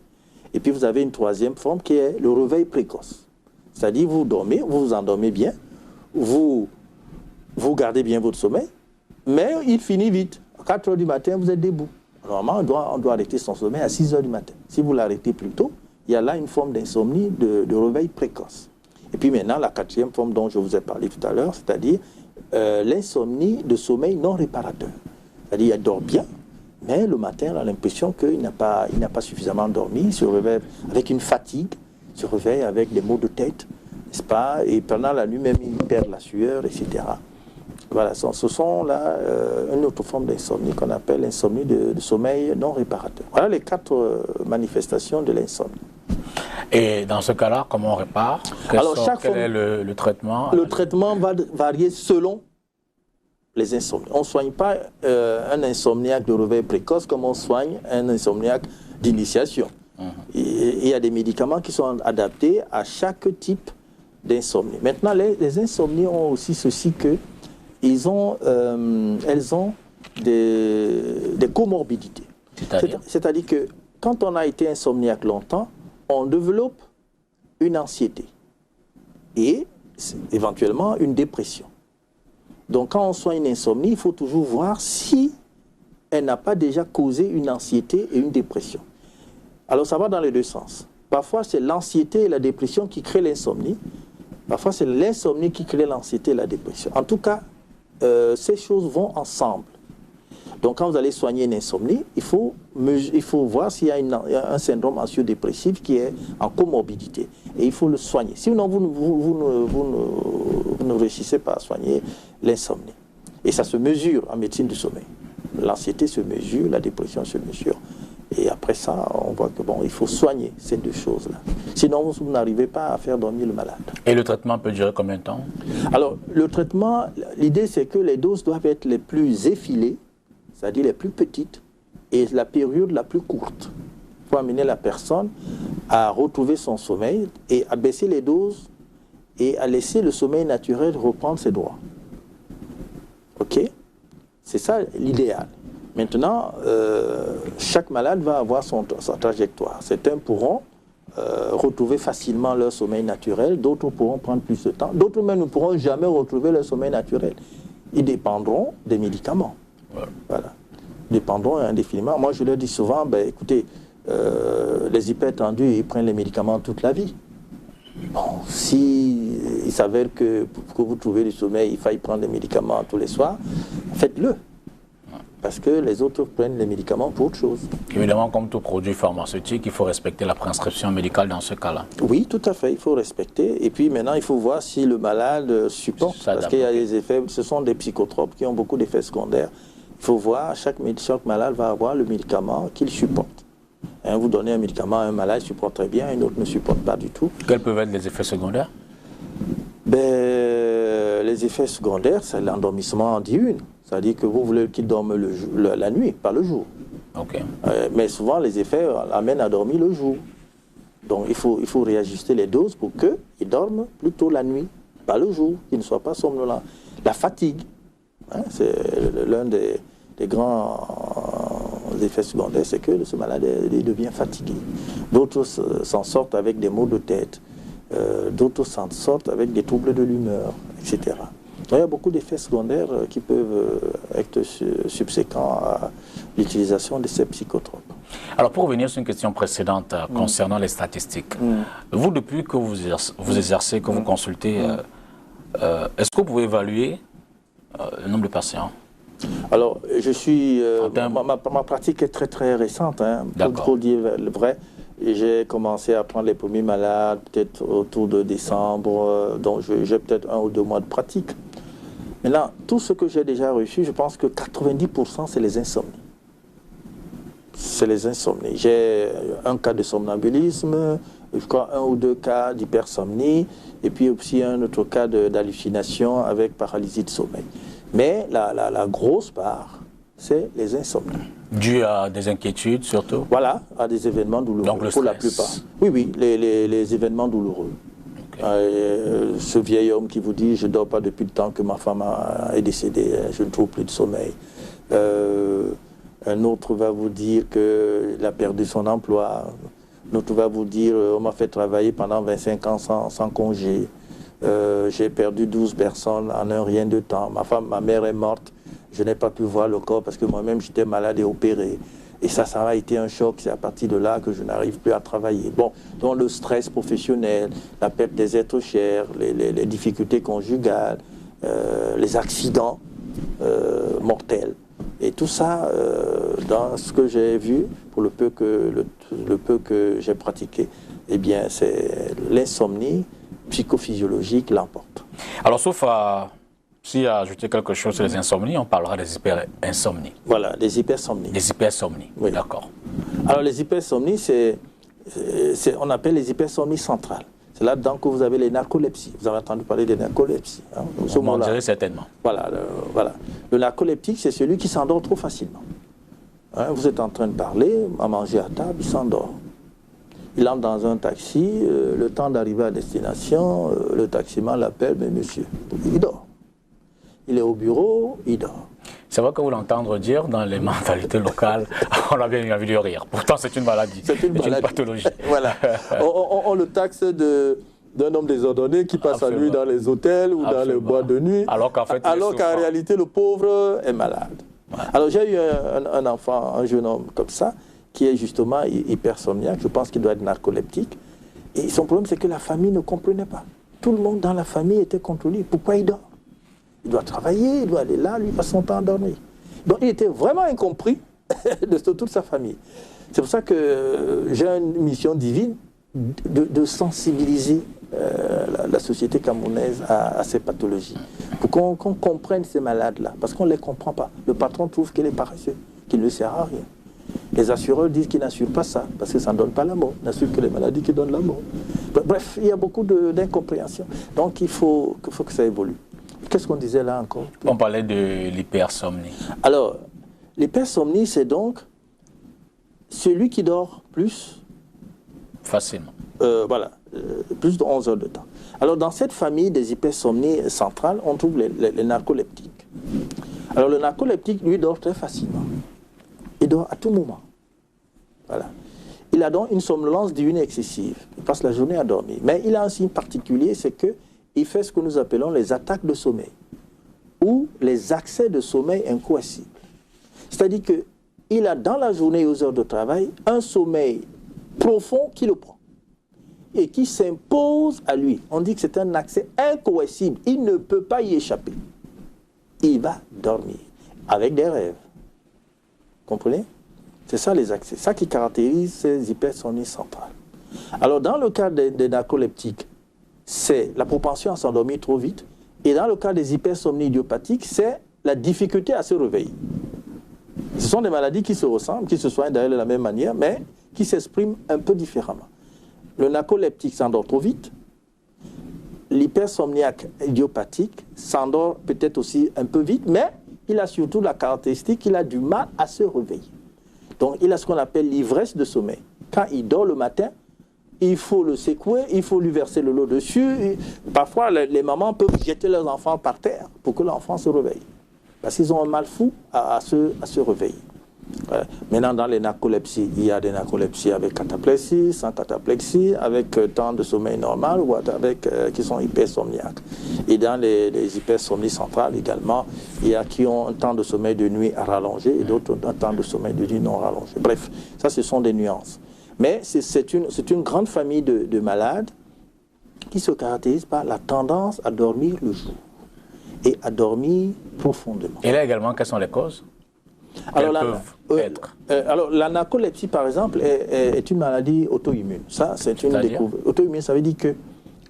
Et puis vous avez une 3e forme qui est le réveil précoce. C'est-à-dire vous dormez, vous vous endormez bien, vous gardez bien votre sommeil, mais il finit vite. À 4 heures du matin, vous êtes debout. Normalement, on doit arrêter son sommeil à 6 heures du matin. Si vous l'arrêtez plus tôt, il y a là une forme d'insomnie de réveil précoce. Et puis maintenant, la 4e forme dont je vous ai parlé tout à l'heure, c'est-à-dire l'insomnie de sommeil non réparateur. C'est-à-dire qu'il dort bien, mais le matin, on a l'impression qu'il n'a pas suffisamment dormi, il se réveille avec une fatigue, il se réveille avec des maux de tête, n'est-ce pas? Et pendant la nuit même, il perd la sueur, etc. Voilà, ce sont là une autre forme d'insomnie qu'on appelle l'insomnie de sommeil non réparateur. Voilà les 4 manifestations de l'insomnie. Et dans ce cas-là, comment on répare? Quel est le traitement? Le traitement va varier selon les insomnies. On ne soigne pas un insomniaque de réveil précoce comme on soigne un insomniaque d'initiation. Il y a des médicaments qui sont adaptés à chaque type d'insomnie. Maintenant, les insomnies ont aussi ceci que elles ont des comorbidités. C'est-à-dire que quand on a été insomniaque longtemps, on développe une anxiété et éventuellement une dépression. Donc quand on soigne une insomnie, il faut toujours voir si elle n'a pas déjà causé une anxiété et une dépression. Alors ça va dans les 2 sens. Parfois c'est l'anxiété et la dépression qui créent l'insomnie. Parfois c'est l'insomnie qui crée l'anxiété et la dépression. En tout cas, ces choses vont ensemble. Donc quand vous allez soigner une insomnie, il faut voir s'il y a un syndrome anxio-dépressif qui est en comorbidité. Et il faut le soigner. Sinon, vous ne réussissez pas à soigner l'insomnie. Et ça se mesure en médecine du sommeil. L'anxiété se mesure, la dépression se mesure. Et après ça, on voit que il faut soigner ces 2 choses-là. Sinon, vous n'arrivez pas à faire dormir le malade. Et le traitement peut durer combien de temps? Alors, le traitement, l'idée c'est que les doses doivent être les plus effilées, c'est-à-dire les plus petites, et la période la plus courte, pour amener la personne à retrouver son sommeil et à baisser les doses et à laisser le sommeil naturel reprendre ses droits. Ok? C'est ça l'idéal. Maintenant, chaque malade va avoir sa trajectoire. Certains pourront retrouver facilement leur sommeil naturel, d'autres pourront prendre plus de temps, d'autres même ne pourront jamais retrouver leur sommeil naturel. Ils dépendront des médicaments. Voilà. Ils dépendront indéfiniment. Moi, je leur dis souvent, écoutez, les hypertendus, ils prennent les médicaments toute la vie. Bon, si il s'avère que pour que vous trouviez du sommeil, il faille prendre des médicaments tous les soirs, faites-le. Parce que les autres prennent les médicaments pour autre chose. Évidemment, comme tout produit pharmaceutique, il faut respecter la prescription médicale dans ce cas-là. Oui, tout à fait, il faut respecter. Et puis maintenant, il faut voir si le malade supporte. Parce qu'il y a des effets, ce sont des psychotropes qui ont beaucoup d'effets secondaires. Il faut voir, chaque malade va avoir le médicament qu'il supporte. Vous donnez un médicament à un malade, il supporte très bien, un autre ne supporte pas du tout. Quels peuvent être les effets secondaires? Les effets secondaires, c'est l'endormissement diurne. C'est-à-dire que vous voulez qu'il dorme la nuit, pas le jour. Okay. Mais souvent, les effets l'amènent à dormir le jour. Donc il faut réajuster les doses pour qu'ils dorment plutôt la nuit, pas le jour, qu'ils ne soient pas somnolents. La fatigue, hein, c'est l'un des grands effets secondaires, c'est que ce malade il devient fatigué. D'autres s'en sortent avec des maux de tête, d'autres s'en sortent avec des troubles de l'humeur, etc. Donc, il y a beaucoup d'effets secondaires qui peuvent être subséquents à l'utilisation de ces psychotropes. Alors, pour revenir sur une question précédente concernant les statistiques, vous, depuis que vous exercez, que vous consultez, est-ce que vous pouvez évaluer le nombre de patients? Alors, je suis... ma pratique est très très récente, hein, pour dire le vrai. J'ai commencé à prendre les premiers malades peut-être autour de décembre, donc j'ai peut-être 1 ou 2 mois de pratique. Maintenant, tout ce que j'ai déjà reçu, je pense que 90% c'est les insomnies. C'est les insomnies. J'ai un cas de somnambulisme, je crois 1 ou 2 cas d'hypersomnie, et puis aussi un autre cas d'hallucination avec paralysie de sommeil. Mais la grosse part, c'est les insomnies. Dû à des inquiétudes surtout? Voilà, à des événements douloureux. Donc le pour stress. la plupart. Oui, oui, les événements douloureux. Okay. Ce vieil homme qui vous dit « je ne dors pas depuis le temps que ma femme est décédée, je ne trouve plus de sommeil ». Un autre va vous dire qu'il a perdu son emploi. Un autre va vous dire « on m'a fait travailler pendant 25 ans sans congé. J'ai perdu 12 personnes en un rien de temps. Ma mère est morte. Je n'ai pas pu voir le corps parce que moi-même j'étais malade et opéré. Et ça a été un choc. C'est à partir de là que je n'arrive plus à travailler. Bon, donc le stress professionnel, la perte des êtres chers, les difficultés conjugales, les accidents mortels. Et tout ça, dans ce que j'ai vu, pour le peu que j'ai pratiqué, eh bien, c'est l'insomnie psychophysiologique l'emporte. Alors, sauf à... Si à ajouter quelque chose sur les insomnies, on parlera des hyperinsomnies. Voilà, des hypersomnies. Des hypersomnies, oui. D'accord. Alors les hypersomnies, on appelle les hypersomnies centrales. C'est là-dedans que vous avez les narcolepsies. Vous avez entendu parler des narcolepsies. Hein, on m'en dirait certainement. Voilà, le narcoleptique, c'est celui qui s'endort trop facilement. Hein, vous êtes en train de parler, à manger à table, il s'endort. Il entre dans un taxi, le temps d'arriver à destination, le taximan l'appelle, mais monsieur, il dort. Il est au bureau, il dort. C'est vrai que vous l'entendre dire dans les mentalités locales, on a bien envie de rire. Pourtant, c'est une maladie. C'est une pathologie. Voilà. On le taxe d'un homme désordonné qui passe la nuit dans les hôtels ou dans les boîtes de nuit. Alors qu'en fait, réalité, le pauvre est malade. Voilà. Alors, j'ai eu un enfant, un jeune homme comme ça, qui est justement hypersomniaque. Je pense qu'il doit être narcoleptique. Et son problème, c'est que la famille ne comprenait pas. Tout le monde dans la famille était contre lui. Pourquoi il dort? Il doit travailler, il doit aller là, lui, il passe son temps à dormir. Donc il était vraiment incompris de toute sa famille. C'est pour ça que j'ai une mission divine de sensibiliser la société camerounaise à ces pathologies. Pour qu'on comprenne ces malades-là, parce qu'on ne les comprend pas. Le patron trouve qu'il est paresseux, qu'il ne sert à rien. Les assureurs disent qu'ils n'assurent pas ça, parce que ça ne donne pas la mort. Ils n'assurent que les maladies qui donnent la mort. Bref, il y a beaucoup d'incompréhension. Donc il faut que ça évolue. Qu'est-ce qu'on disait là encore? On parlait de l'hypersomnie. Alors, l'hypersomnie, c'est donc celui qui dort plus... Facilement. Plus de 11 heures de temps. Alors, dans cette famille des hypersomnies centrales, on trouve les narcoleptiques. Alors, le narcoleptique, lui, dort très facilement. Il dort à tout moment. Voilà. Il a donc une somnolence diurne excessive. Il passe la journée à dormir. Mais il a un signe particulier, c'est que il fait ce que nous appelons les attaques de sommeil ou les accès de sommeil incoercibles. C'est-à-dire qu'il a dans la journée et aux heures de travail un sommeil profond qui le prend et qui s'impose à lui. On dit que c'est un accès incoercible. Il ne peut pas y échapper. Il va dormir avec des rêves. Comprenez? C'est ça les accès. C'est ça qui caractérise ces hypersomnies centrales. Alors dans le cas des narcoleptiques, c'est la propension à s'endormir trop vite. Et dans le cas des hypersomnies idiopathiques, c'est la difficulté à se réveiller. Ce sont des maladies qui se ressemblent, qui se soignent d'ailleurs de la même manière, mais qui s'expriment un peu différemment. Le narcoleptique s'endort trop vite. L'hypersomniaque idiopathique s'endort peut-être aussi un peu vite, mais il a surtout la caractéristique qu'il a du mal à se réveiller. Donc il a ce qu'on appelle l'ivresse de sommeil. Quand il dort le matin, il faut le secouer, il faut lui verser le lot dessus. Et parfois, les mamans peuvent jeter leurs enfants par terre pour que l'enfant se réveille. Parce qu'ils ont un mal fou à se réveiller. Voilà. Maintenant, dans les narcolepsies, il y a des narcolepsies avec cataplexie, sans cataplexie, avec temps de sommeil normal ou avec qui sont hypersomniaques. Et dans les hypersomnies centrales également, il y a qui ont un temps de sommeil de nuit rallongé et d'autres un temps de sommeil de nuit non rallongé. Bref, ça ce sont des nuances. Mais c'est une grande famille de malades qui se caractérise par la tendance à dormir le jour et à dormir profondément. Et là également, quelles sont les causes? Alors la narcolepsie, par exemple, est une maladie auto-immune. Ça, c'est une découverte. Auto-immune, ça veut dire que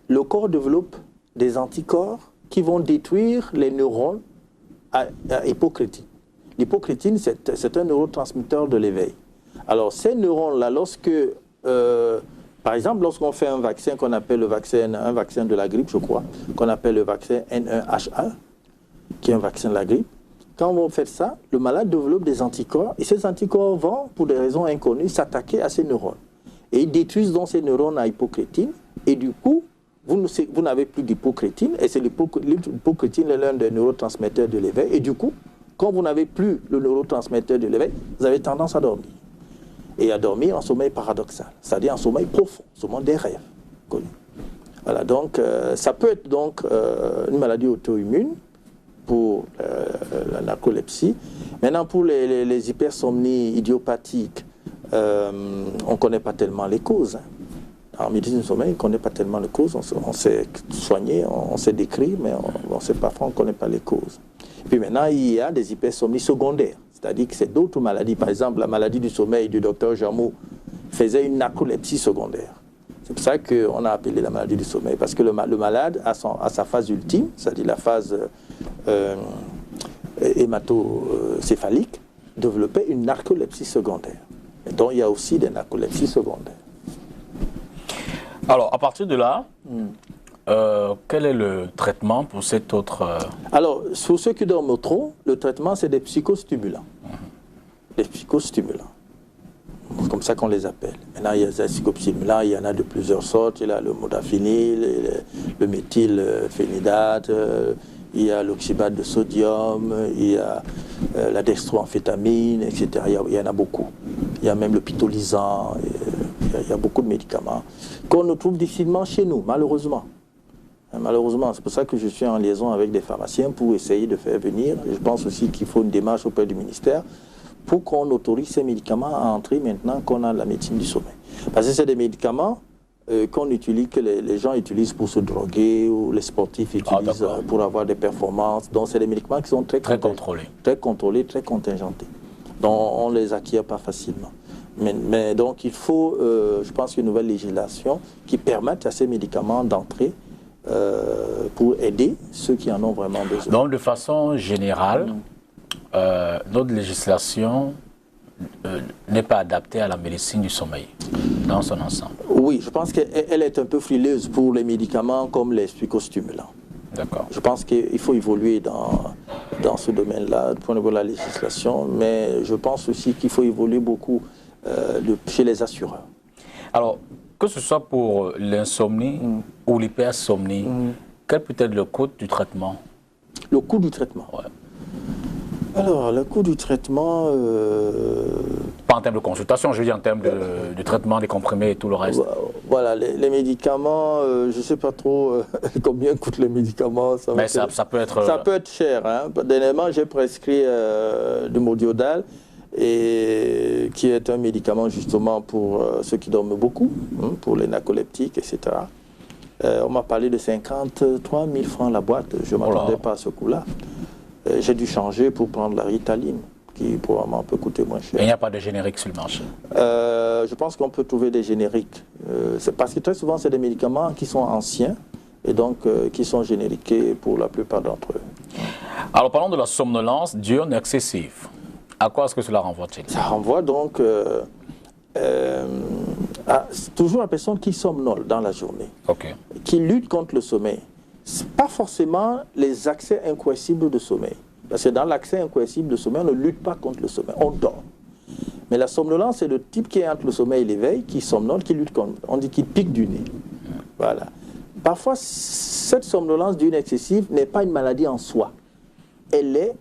le corps développe des anticorps qui vont détruire les neurones à hypocrétine. L'hypocrétine, c'est un neurotransmetteur de l'éveil. Alors, ces neurones-là, par exemple, lorsqu'on fait un vaccin qu'on appelle un vaccin de la grippe, je crois, qu'on appelle le vaccin N1H1, qui est un vaccin de la grippe, quand vous faites ça, le malade développe des anticorps et ces anticorps vont, pour des raisons inconnues, s'attaquer à ces neurones. Et ils détruisent donc ces neurones à hypocrétine et du coup, vous n'avez plus d'hypocrétine et c'est l'hypocrétine est l'un des neurotransmetteurs de l'éveil et du coup, quand vous n'avez plus le neurotransmetteur de l'éveil, vous avez tendance à dormir. Et à dormir en sommeil paradoxal, c'est-à-dire en sommeil profond, sommeil des rêves connus. Voilà, donc ça peut être donc une maladie auto-immune pour la narcolepsie. Maintenant, pour les hypersomnies idiopathiques, on ne connaît pas tellement les causes. En médecine du sommeil, on ne connaît pas tellement les causes. On sait soigner, on sait décrire, mais on ne sait pas, on ne connaît pas les causes. Puis maintenant, il y a des hypersomnies secondaires. C'est-à-dire que c'est d'autres maladies. Par exemple, la maladie du sommeil du docteur Jameau faisait une narcolepsie secondaire. C'est pour ça qu'on a appelé la maladie du sommeil, parce que le malade, à sa phase ultime, c'est-à-dire la phase hématocéphalique, développait une narcolepsie secondaire. Et donc, il y a aussi des narcolepsies secondaires. Alors, à partir de là, quel est le traitement pour cette autre... Alors, pour ceux qui dorment trop, le traitement, c'est des psychostimulants. Des psychostimulants. C'est comme ça qu'on les appelle. Maintenant, il y a des psychostimulants, il y en a de plusieurs sortes. Il y a le modafinil, le méthylphénidate, il y a l'oxybate de sodium, il y a la dextroamphétamine, etc. Il y en a beaucoup. Il y a même le pitolisant, il y a beaucoup de médicaments qu'on ne trouve difficilement chez nous, malheureusement. Malheureusement, c'est pour ça que je suis en liaison avec des pharmaciens pour essayer de faire venir. Je pense aussi qu'il faut une démarche auprès du ministère pour qu'on autorise ces médicaments à entrer maintenant qu'on a la médecine du sommeil. Parce que c'est des médicaments qu'on utilise, que les gens utilisent pour se droguer ou les sportifs utilisent pour avoir des performances. Donc c'est des médicaments qui sont très contrôlés, très contingentés. Donc on ne les acquiert pas facilement. Mais donc il faut, je pense, une nouvelle législation qui permette à ces médicaments d'entrer pour aider ceux qui en ont vraiment besoin. Donc de façon générale, notre législation n'est pas adaptée à la médecine du sommeil dans son ensemble. Oui, je pense qu'elle est un peu frileuse pour les médicaments comme les psychostimulants. D'accord. Je pense qu'il faut évoluer dans ce domaine-là, du point de vue de la législation, mais je pense aussi qu'il faut évoluer beaucoup chez les assureurs. Alors, que ce soit pour l'insomnie ou l'hypersomnie, quel peut être le coût du traitement? Le coût du traitement? Ouais. Alors, le coût du traitement... Pas en termes de consultation, je veux dire en termes de traitement des comprimés et tout le reste. Voilà, les médicaments, je ne sais pas trop combien coûtent les médicaments. Mais ça peut être... Ça peut être cher. Hein. Dernièrement, j'ai prescrit du Modiodal, qui est un médicament justement pour ceux qui dorment beaucoup, pour les narcoleptiques, etc. On m'a parlé de 53 000 francs la boîte. Je ne m'attendais pas à ce coût-là. J'ai dû changer pour prendre la Ritaline, qui probablement peut coûter moins cher. Et il n'y a pas de générique sur le marché? Je pense qu'on peut trouver des génériques. C'est parce que très souvent, c'est des médicaments qui sont anciens et donc qui sont génériqués pour la plupart d'entre eux. Alors parlons de la somnolence diurne excessive. À quoi est-ce que cela renvoie-t-il? Ça renvoie donc toujours à la personne qui somnole dans la journée, qui lutte contre le sommeil. Ce n'est pas forcément les accès incoercibles de sommeil. Parce que dans l'accès incoercible de sommeil, on ne lutte pas contre le sommeil, on dort. Mais la somnolence, c'est le type qui est entre le sommeil et l'éveil, qui somnole, qui lutte contre. On dit qu'il pique du nez. Voilà. Parfois, cette somnolence d'une excessive n'est pas une maladie en soi. Il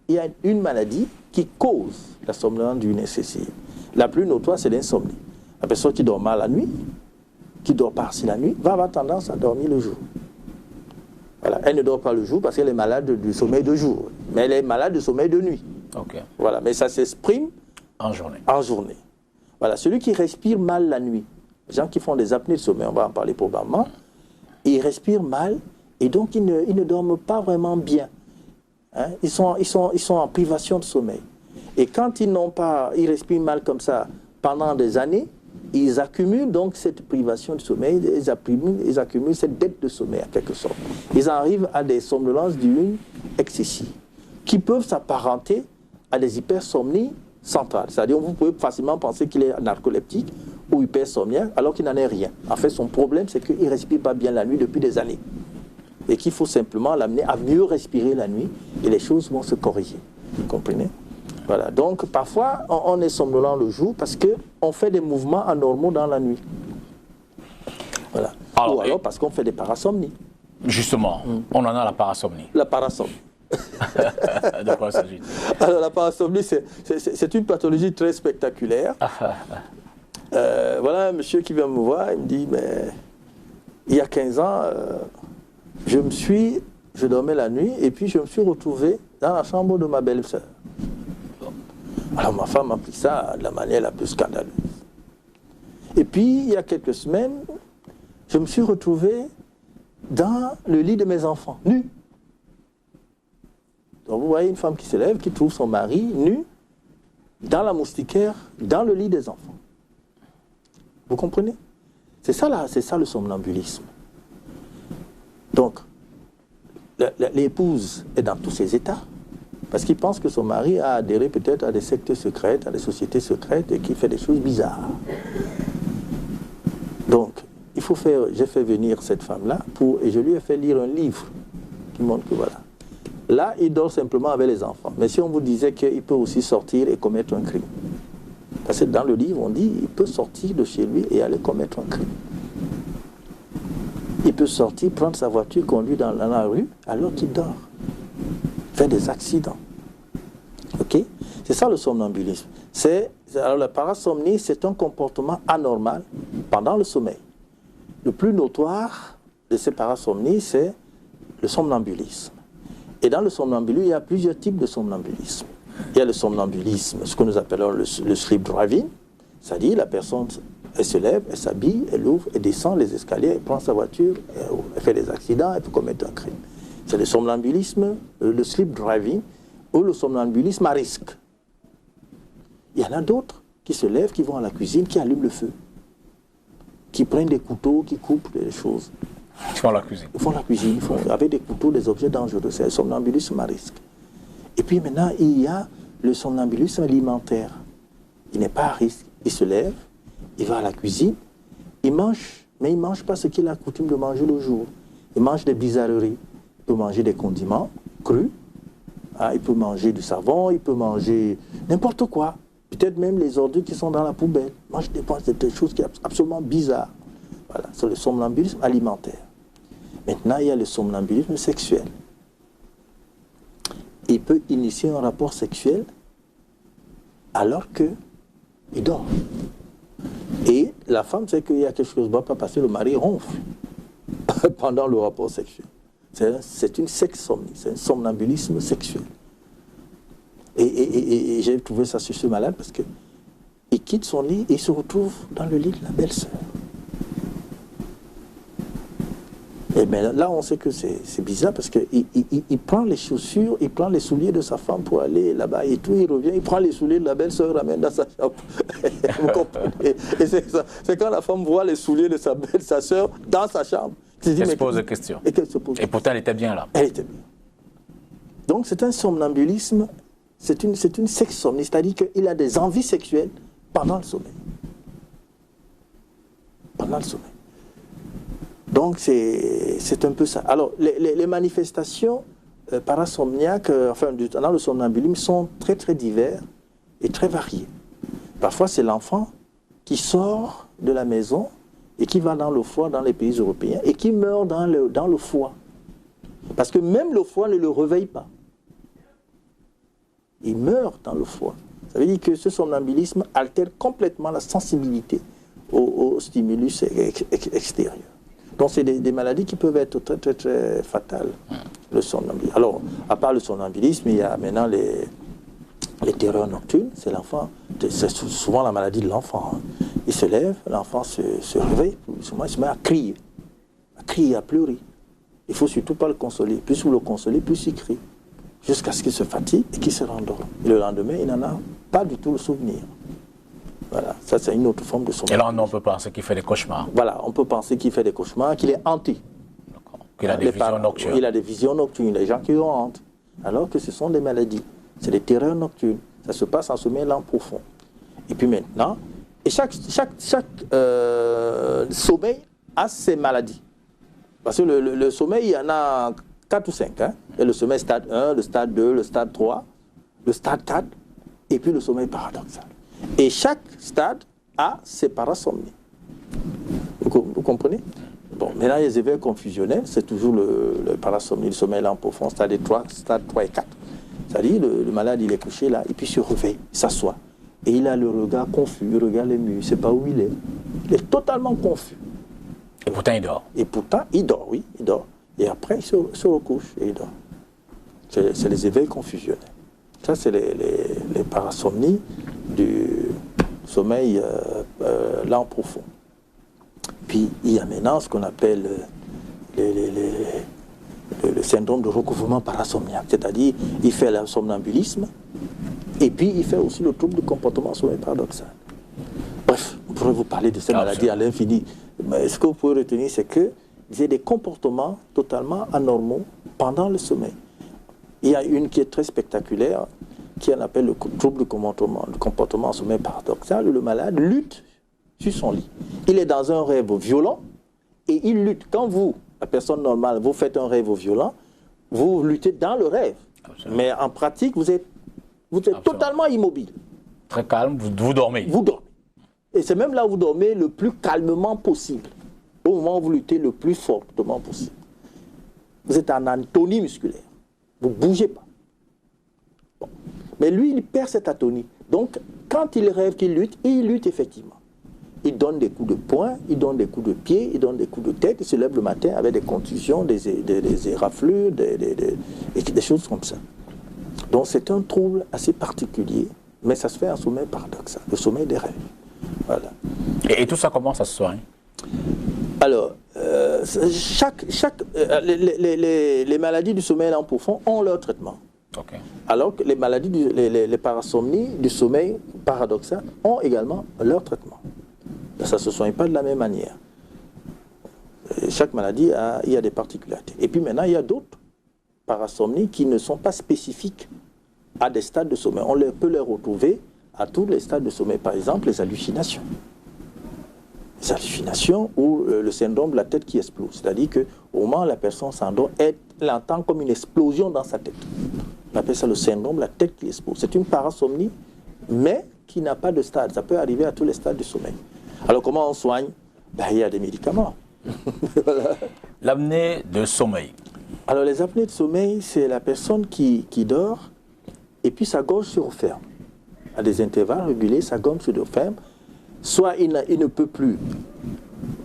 y a une maladie qui cause la somnolence d'une excessive. La plus notoire, c'est l'insomnie. La personne qui dort mal la nuit, qui dort pas assez la nuit, va avoir tendance à dormir le jour. Voilà. Elle ne dort pas le jour parce qu'elle est malade du sommeil de jour, mais elle est malade du sommeil de nuit. Okay. Voilà. Mais ça s'exprime en journée. En journée. Voilà. Celui qui respire mal la nuit, les gens qui font des apnées de sommeil, on va en parler probablement, ils respirent mal et donc ils ne dorment pas vraiment bien. Hein? Ils sont en privation de sommeil. Et quand ils respirent mal comme ça pendant des années, ils accumulent donc cette privation de sommeil, ils accumulent cette dette de sommeil en quelque sorte. Ils arrivent à des somnolences diurnes excessives, qui peuvent s'apparenter à des hypersomnies centrales. C'est-à-dire vous pouvez facilement penser qu'il est narcoleptique ou hypersomniaque alors qu'il n'en est rien. En fait, son problème, c'est qu'il ne respire pas bien la nuit depuis des années. Et qu'il faut simplement l'amener à mieux respirer la nuit et les choses vont se corriger. Vous comprenez? Voilà. Donc, parfois, on est somnolent le jour parce qu'on fait des mouvements anormaux dans la nuit. Voilà. Ou alors parce qu'on fait des parasomnies. Justement, on en a la parasomnie. La parasomnie. De quoi s'agit-il? Alors, la parasomnie, c'est une pathologie très spectaculaire. Voilà un monsieur qui vient me voir, il me dit, mais il y a 15 ans, je dormais la nuit et puis je me suis retrouvé dans la chambre de ma belle-sœur. Alors ma femme a pris ça de la manière la plus scandaleuse. Et puis, il y a quelques semaines, je me suis retrouvé dans le lit de mes enfants, nu. Donc vous voyez une femme qui se lève, qui trouve son mari nu, dans la moustiquaire, dans le lit des enfants. Vous comprenez? C'est ça le somnambulisme. Donc, l'épouse est dans tous ses états. Parce qu'il pense que son mari a adhéré peut-être à des sectes secrètes, à des sociétés secrètes et qu'il fait des choses bizarres. Donc, j'ai fait venir cette femme-là et je lui ai fait lire un livre qui montre que voilà. Là, il dort simplement avec les enfants. Mais si on vous disait qu'il peut aussi sortir et commettre un crime. Parce que dans le livre, on dit qu'il peut sortir de chez lui et aller commettre un crime. Il peut sortir, prendre sa voiture, conduire dans la rue alors qu'il dort. Faire des accidents. Ok? C'est ça le somnambulisme. Alors la parasomnie, c'est un comportement anormal pendant le sommeil. Le plus notoire de ces parasomnies, c'est le somnambulisme. Et dans le somnambulisme, il y a plusieurs types de somnambulisme. Il y a le somnambulisme, ce que nous appelons le sleep driving, c'est-à-dire la personne, elle se lève, elle s'habille, elle ouvre, elle descend les escaliers, elle prend sa voiture, elle fait des accidents, elle peut commettre un crime. C'est le somnambulisme, le sleep driving, ou le somnambulisme à risque. Il y en a d'autres qui se lèvent, qui vont à la cuisine, qui allument le feu, qui prennent des couteaux, qui coupent les choses. Ils font la cuisine. Ils font la cuisine, avec des couteaux, des objets dangereux. C'est le somnambulisme à risque. Et puis maintenant, il y a le somnambulisme alimentaire. Il n'est pas à risque. Il se lève, il va à la cuisine, il mange, mais il ne mange pas ce qu'il a coutume de manger le jour. Il mange des bizarreries. Il peut manger des condiments crus, il peut manger du savon, il peut manger n'importe quoi. Peut-être même les ordures qui sont dans la poubelle. Moi, je dépense des choses qui sont absolument bizarres. Voilà, c'est le somnambulisme alimentaire. Maintenant, il y a le somnambulisme sexuel. Il peut initier un rapport sexuel alors qu'il dort. Et la femme sait qu'il y a quelque chose qui ne va pas passer, le mari ronfle pendant le rapport sexuel. C'est une sexsomnie, c'est un somnambulisme sexuel. Et j'ai trouvé ça sur ce malade parce qu'il quitte son lit et il se retrouve dans le lit de la belle-sœur. Et bien là, on sait que c'est bizarre parce qu'il prend les chaussures, il prend les souliers de sa femme pour aller là-bas et tout, il revient, il prend les souliers de la belle-sœur, ramène dans sa chambre. Vous comprenez? Et c'est quand la femme voit les souliers de sa sœur dans sa chambre. Elle se pose des questions. Et pourtant, elle était bien là. Elle était bien. Donc, c'est un somnambulisme, c'est une sexsomnie, c'est-à-dire qu'il a des envies sexuelles pendant le sommeil. Pendant le sommeil. Donc, c'est un peu ça. Alors, les manifestations parasomniaques, dans le somnambulisme, sont très, très diverses et très variées. Parfois, c'est l'enfant qui sort de la maison et qui va dans le foie dans les pays européens et qui meurt dans le foie. Parce que même le foie ne le réveille pas. Il meurt dans le foie. Ça veut dire que ce somnambulisme altère complètement la sensibilité au stimulus extérieur. Donc c'est des maladies qui peuvent être très, très, très fatales, le somnambulisme. Alors, à part le somnambulisme, il y a maintenant les terreurs nocturnes. C'est l'enfant, c'est souvent la maladie de l'enfant. Il se lève, l'enfant se réveille, souvent il se met à crier, à pleurer. Il ne faut surtout pas le consoler. Plus vous le consolez, plus il crie. Jusqu'à ce qu'il se fatigue et qu'il se rendorme. Et le lendemain, il n'en a pas du tout le souvenir. Voilà, ça c'est une autre forme de sommeil. Et là, on peut penser qu'il fait des cauchemars. Voilà, on peut penser qu'il fait des cauchemars, qu'il est hanté. Qu'il a des visions nocturnes. Il a des visions nocturnes, les gens qui le hantent. Alors que ce sont des maladies. C'est des terreurs nocturnes. Ça se passe en sommeil lent profond. Et puis maintenant, et chaque sommeil a ses maladies. Parce que le sommeil, il y en a 4 ou 5. Hein? Et le sommeil stade 1, le stade 2, le stade 3, le stade 4, et puis le sommeil paradoxal. Et chaque stade a ses parasomnies. Vous comprenez? Bon, maintenant, les éveils confusionnels, c'est toujours le parasomnie, le sommeil lent profond, stade 3 et 4. C'est-à-dire, le malade, il est couché là, et puis il se réveille, il s'assoit. Et il a le regard confus, il regarde les murs, il ne sait pas où il est. Il est totalement confus. Et pourtant, il dort. Et pourtant, il dort, oui, il dort. Et après, il se recouche et il dort. C'est les éveils confusionnels. Ça, c'est les parasomnies du sommeil lent profond. Puis, il y a maintenant ce qu'on appelle le syndrome de recouvrement parasomniaque. C'est-à-dire, il fait le somnambulisme et puis il fait aussi le trouble du comportement sommeil paradoxal. Bref, on pourrait vous parler de ces maladies à l'infini. Mais ce que vous pouvez retenir, c'est que j'ai des comportements totalement anormaux pendant le sommeil. Il y a une qui est très spectaculaire, qui on appelle le trouble du comportement sommeil paradoxal, où le malade lutte sur son lit. Il est dans un rêve violent et il lutte. Quand vous, la personne normale, vous faites un rêve violent, vous luttez dans le rêve. Absolument. Mais en pratique, vous êtes totalement immobile. Très calme, vous dormez. Vous dormez. Et c'est même là où vous dormez le plus calmement possible. Au moment où vous luttez le plus fortement possible. Vous êtes en atonie musculaire. Vous ne bougez pas. Bon. Mais lui, il perd cette atonie. Donc, quand il rêve qu'il lutte, il lutte effectivement. Il donne des coups de poing, il donne des coups de pied, il donne des coups de tête, il se lève le matin avec des contusions, des éraflures, des choses comme ça. Donc, c'est un trouble assez particulier, mais ça se fait en sommeil paradoxal, le sommeil des rêves. Voilà. Et tout ça, comment ça se soigne? Alors, les maladies du sommeil lent profond ont leur traitement. Okay. Alors que les maladies, les parasomnies du sommeil paradoxal ont également leur traitement. Ça ne se soigne pas de la même manière. Chaque maladie il y a des particularités. Et puis maintenant, il y a d'autres parasomnies qui ne sont pas spécifiques à des stades de sommeil. On peut les retrouver à tous les stades de sommeil. Par exemple, les hallucinations. Les hallucinations ou le syndrome de la tête qui explose. C'est-à-dire qu'au moment où la personne s'endort, elle entend comme une explosion dans sa tête. On appelle ça le syndrome de la tête qui explose. C'est une parasomnie, mais qui n'a pas de stade. Ça peut arriver à tous les stades du sommeil. Alors comment on soigne? Il y a des médicaments. Voilà. L'apnée de sommeil. Alors les apnées de sommeil, c'est la personne qui dort et puis sa gorge se referme. À des intervalles réguliers, sa gorge se referme. Soit il ne peut plus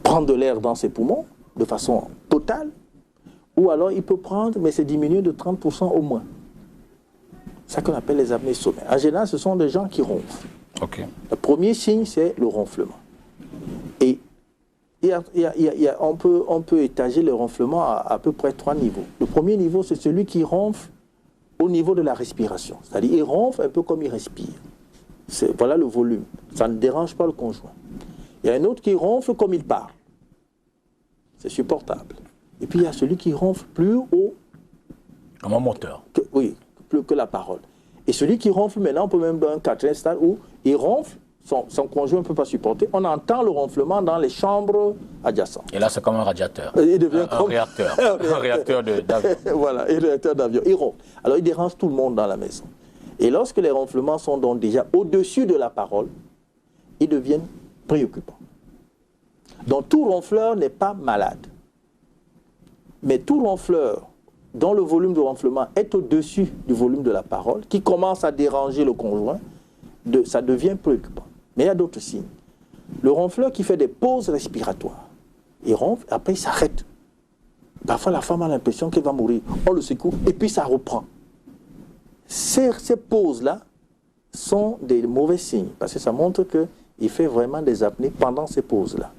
prendre de l'air dans ses poumons de façon totale, ou alors il peut prendre, mais c'est diminué de 30% au moins. C'est ça qu'on appelle les apnées de sommeil. En général, ce sont des gens qui ronflent. Okay. Le premier signe, c'est le ronflement. Et on peut étager le ronflement à peu près 3 niveaux. Le premier niveau, c'est celui qui ronfle au niveau de la respiration. C'est-à-dire il ronfle un peu comme il respire. Voilà le volume. Ça ne dérange pas le conjoint. Il y a un autre qui ronfle comme il parle. C'est supportable. Et puis il y a celui qui ronfle plus haut. Comme un moteur. Oui, plus que la parole. Et celui qui ronfle maintenant, on peut même dans un quatrième stade où il ronfle, son conjoint ne peut pas supporter. On entend le ronflement dans les chambres adjacentes. Et là, c'est comme un radiateur. Il devient un réacteur. Un réacteur d'avion. Voilà, un réacteur d'avion. Il ronfle. Alors il dérange tout le monde dans la maison. Et lorsque les ronflements sont donc déjà au-dessus de la parole, ils deviennent préoccupants. Donc tout ronfleur n'est pas malade. Mais tout ronfleur dont le volume de ronflement est au-dessus du volume de la parole, qui commence à déranger le conjoint, ça devient préoccupant. Mais il y a d'autres signes. Le ronfleur qui fait des pauses respiratoires, il ronfle, après il s'arrête. Parfois la femme a l'impression qu'elle va mourir. On le secoue et puis ça reprend. Ces pauses-là sont des mauvais signes, parce que ça montre qu'il fait vraiment des apnées pendant ces pauses-là.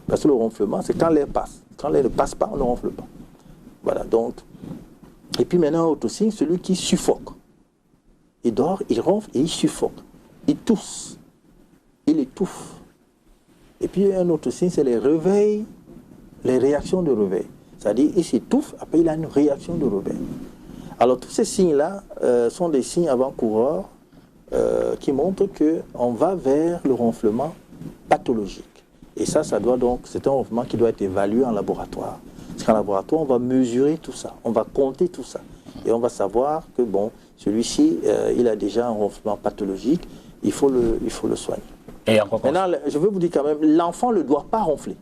Parce que le ronflement, c'est quand l'air passe. Quand l'air ne passe pas, on ne ronfle pas. Voilà, donc. Et puis maintenant, autre signe, celui qui suffoque. Il dort, il ronfle et il suffoque. Il tousse. Il étouffe. Et puis un autre signe, c'est les réveils, les réactions de réveil. C'est-à-dire, il s'étouffe, après il a une réaction de réveil. Alors tous ces signes-là sont des signes avant-coureurs qui montrent qu'on va vers le ronflement pathologique. Et ça doit donc, c'est un ronflement qui doit être évalué en laboratoire. Parce qu'en laboratoire, on va mesurer tout ça, on va compter tout ça. Et on va savoir que, bon, celui-ci, il a déjà un ronflement pathologique, il faut le soigner. Et encore maintenant, je veux vous dire quand même, l'enfant ne doit pas ronfler.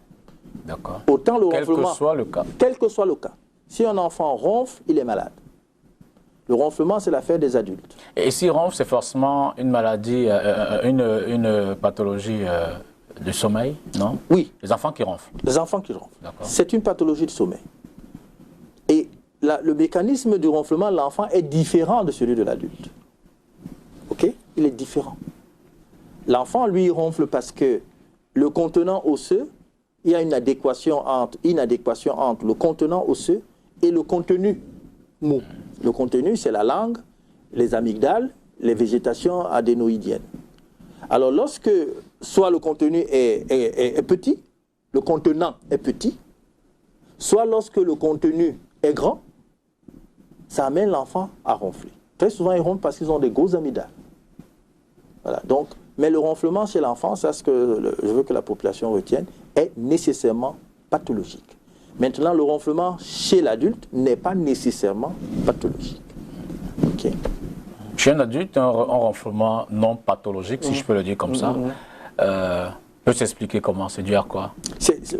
D'accord. Autant le ronflement... Quel que soit le cas. Quel que soit le cas. Si un enfant ronfle, il est malade. Le ronflement, c'est l'affaire des adultes. Et s'il ronfle, c'est forcément une maladie, une pathologie du sommeil, non? Oui. Les enfants qui ronflent. Les enfants qui ronflent. C'est une pathologie du sommeil. Et le mécanisme du ronflement de l'enfant est différent de celui de l'adulte. Ok? Il est différent. L'enfant, lui, ronfle parce que le contenant osseux, il y a une inadéquation entre le contenant osseux et le contenu mou. Le contenu, c'est la langue, les amygdales, les végétations adénoïdiennes. Alors, lorsque soit le contenu est petit, le contenant est petit, soit lorsque le contenu est grand, ça amène l'enfant à ronfler. Très souvent, ils ronflent parce qu'ils ont des grosses amygdales. Voilà. Donc, mais le ronflement chez l'enfant, c'est ce que je veux que la population retienne, est nécessairement pathologique. Maintenant, le ronflement chez l'adulte n'est pas nécessairement pathologique. Okay. Chez un adulte, un ronflement non pathologique, si je peux le dire comme ça, peut s'expliquer comment? C'est dû à quoi?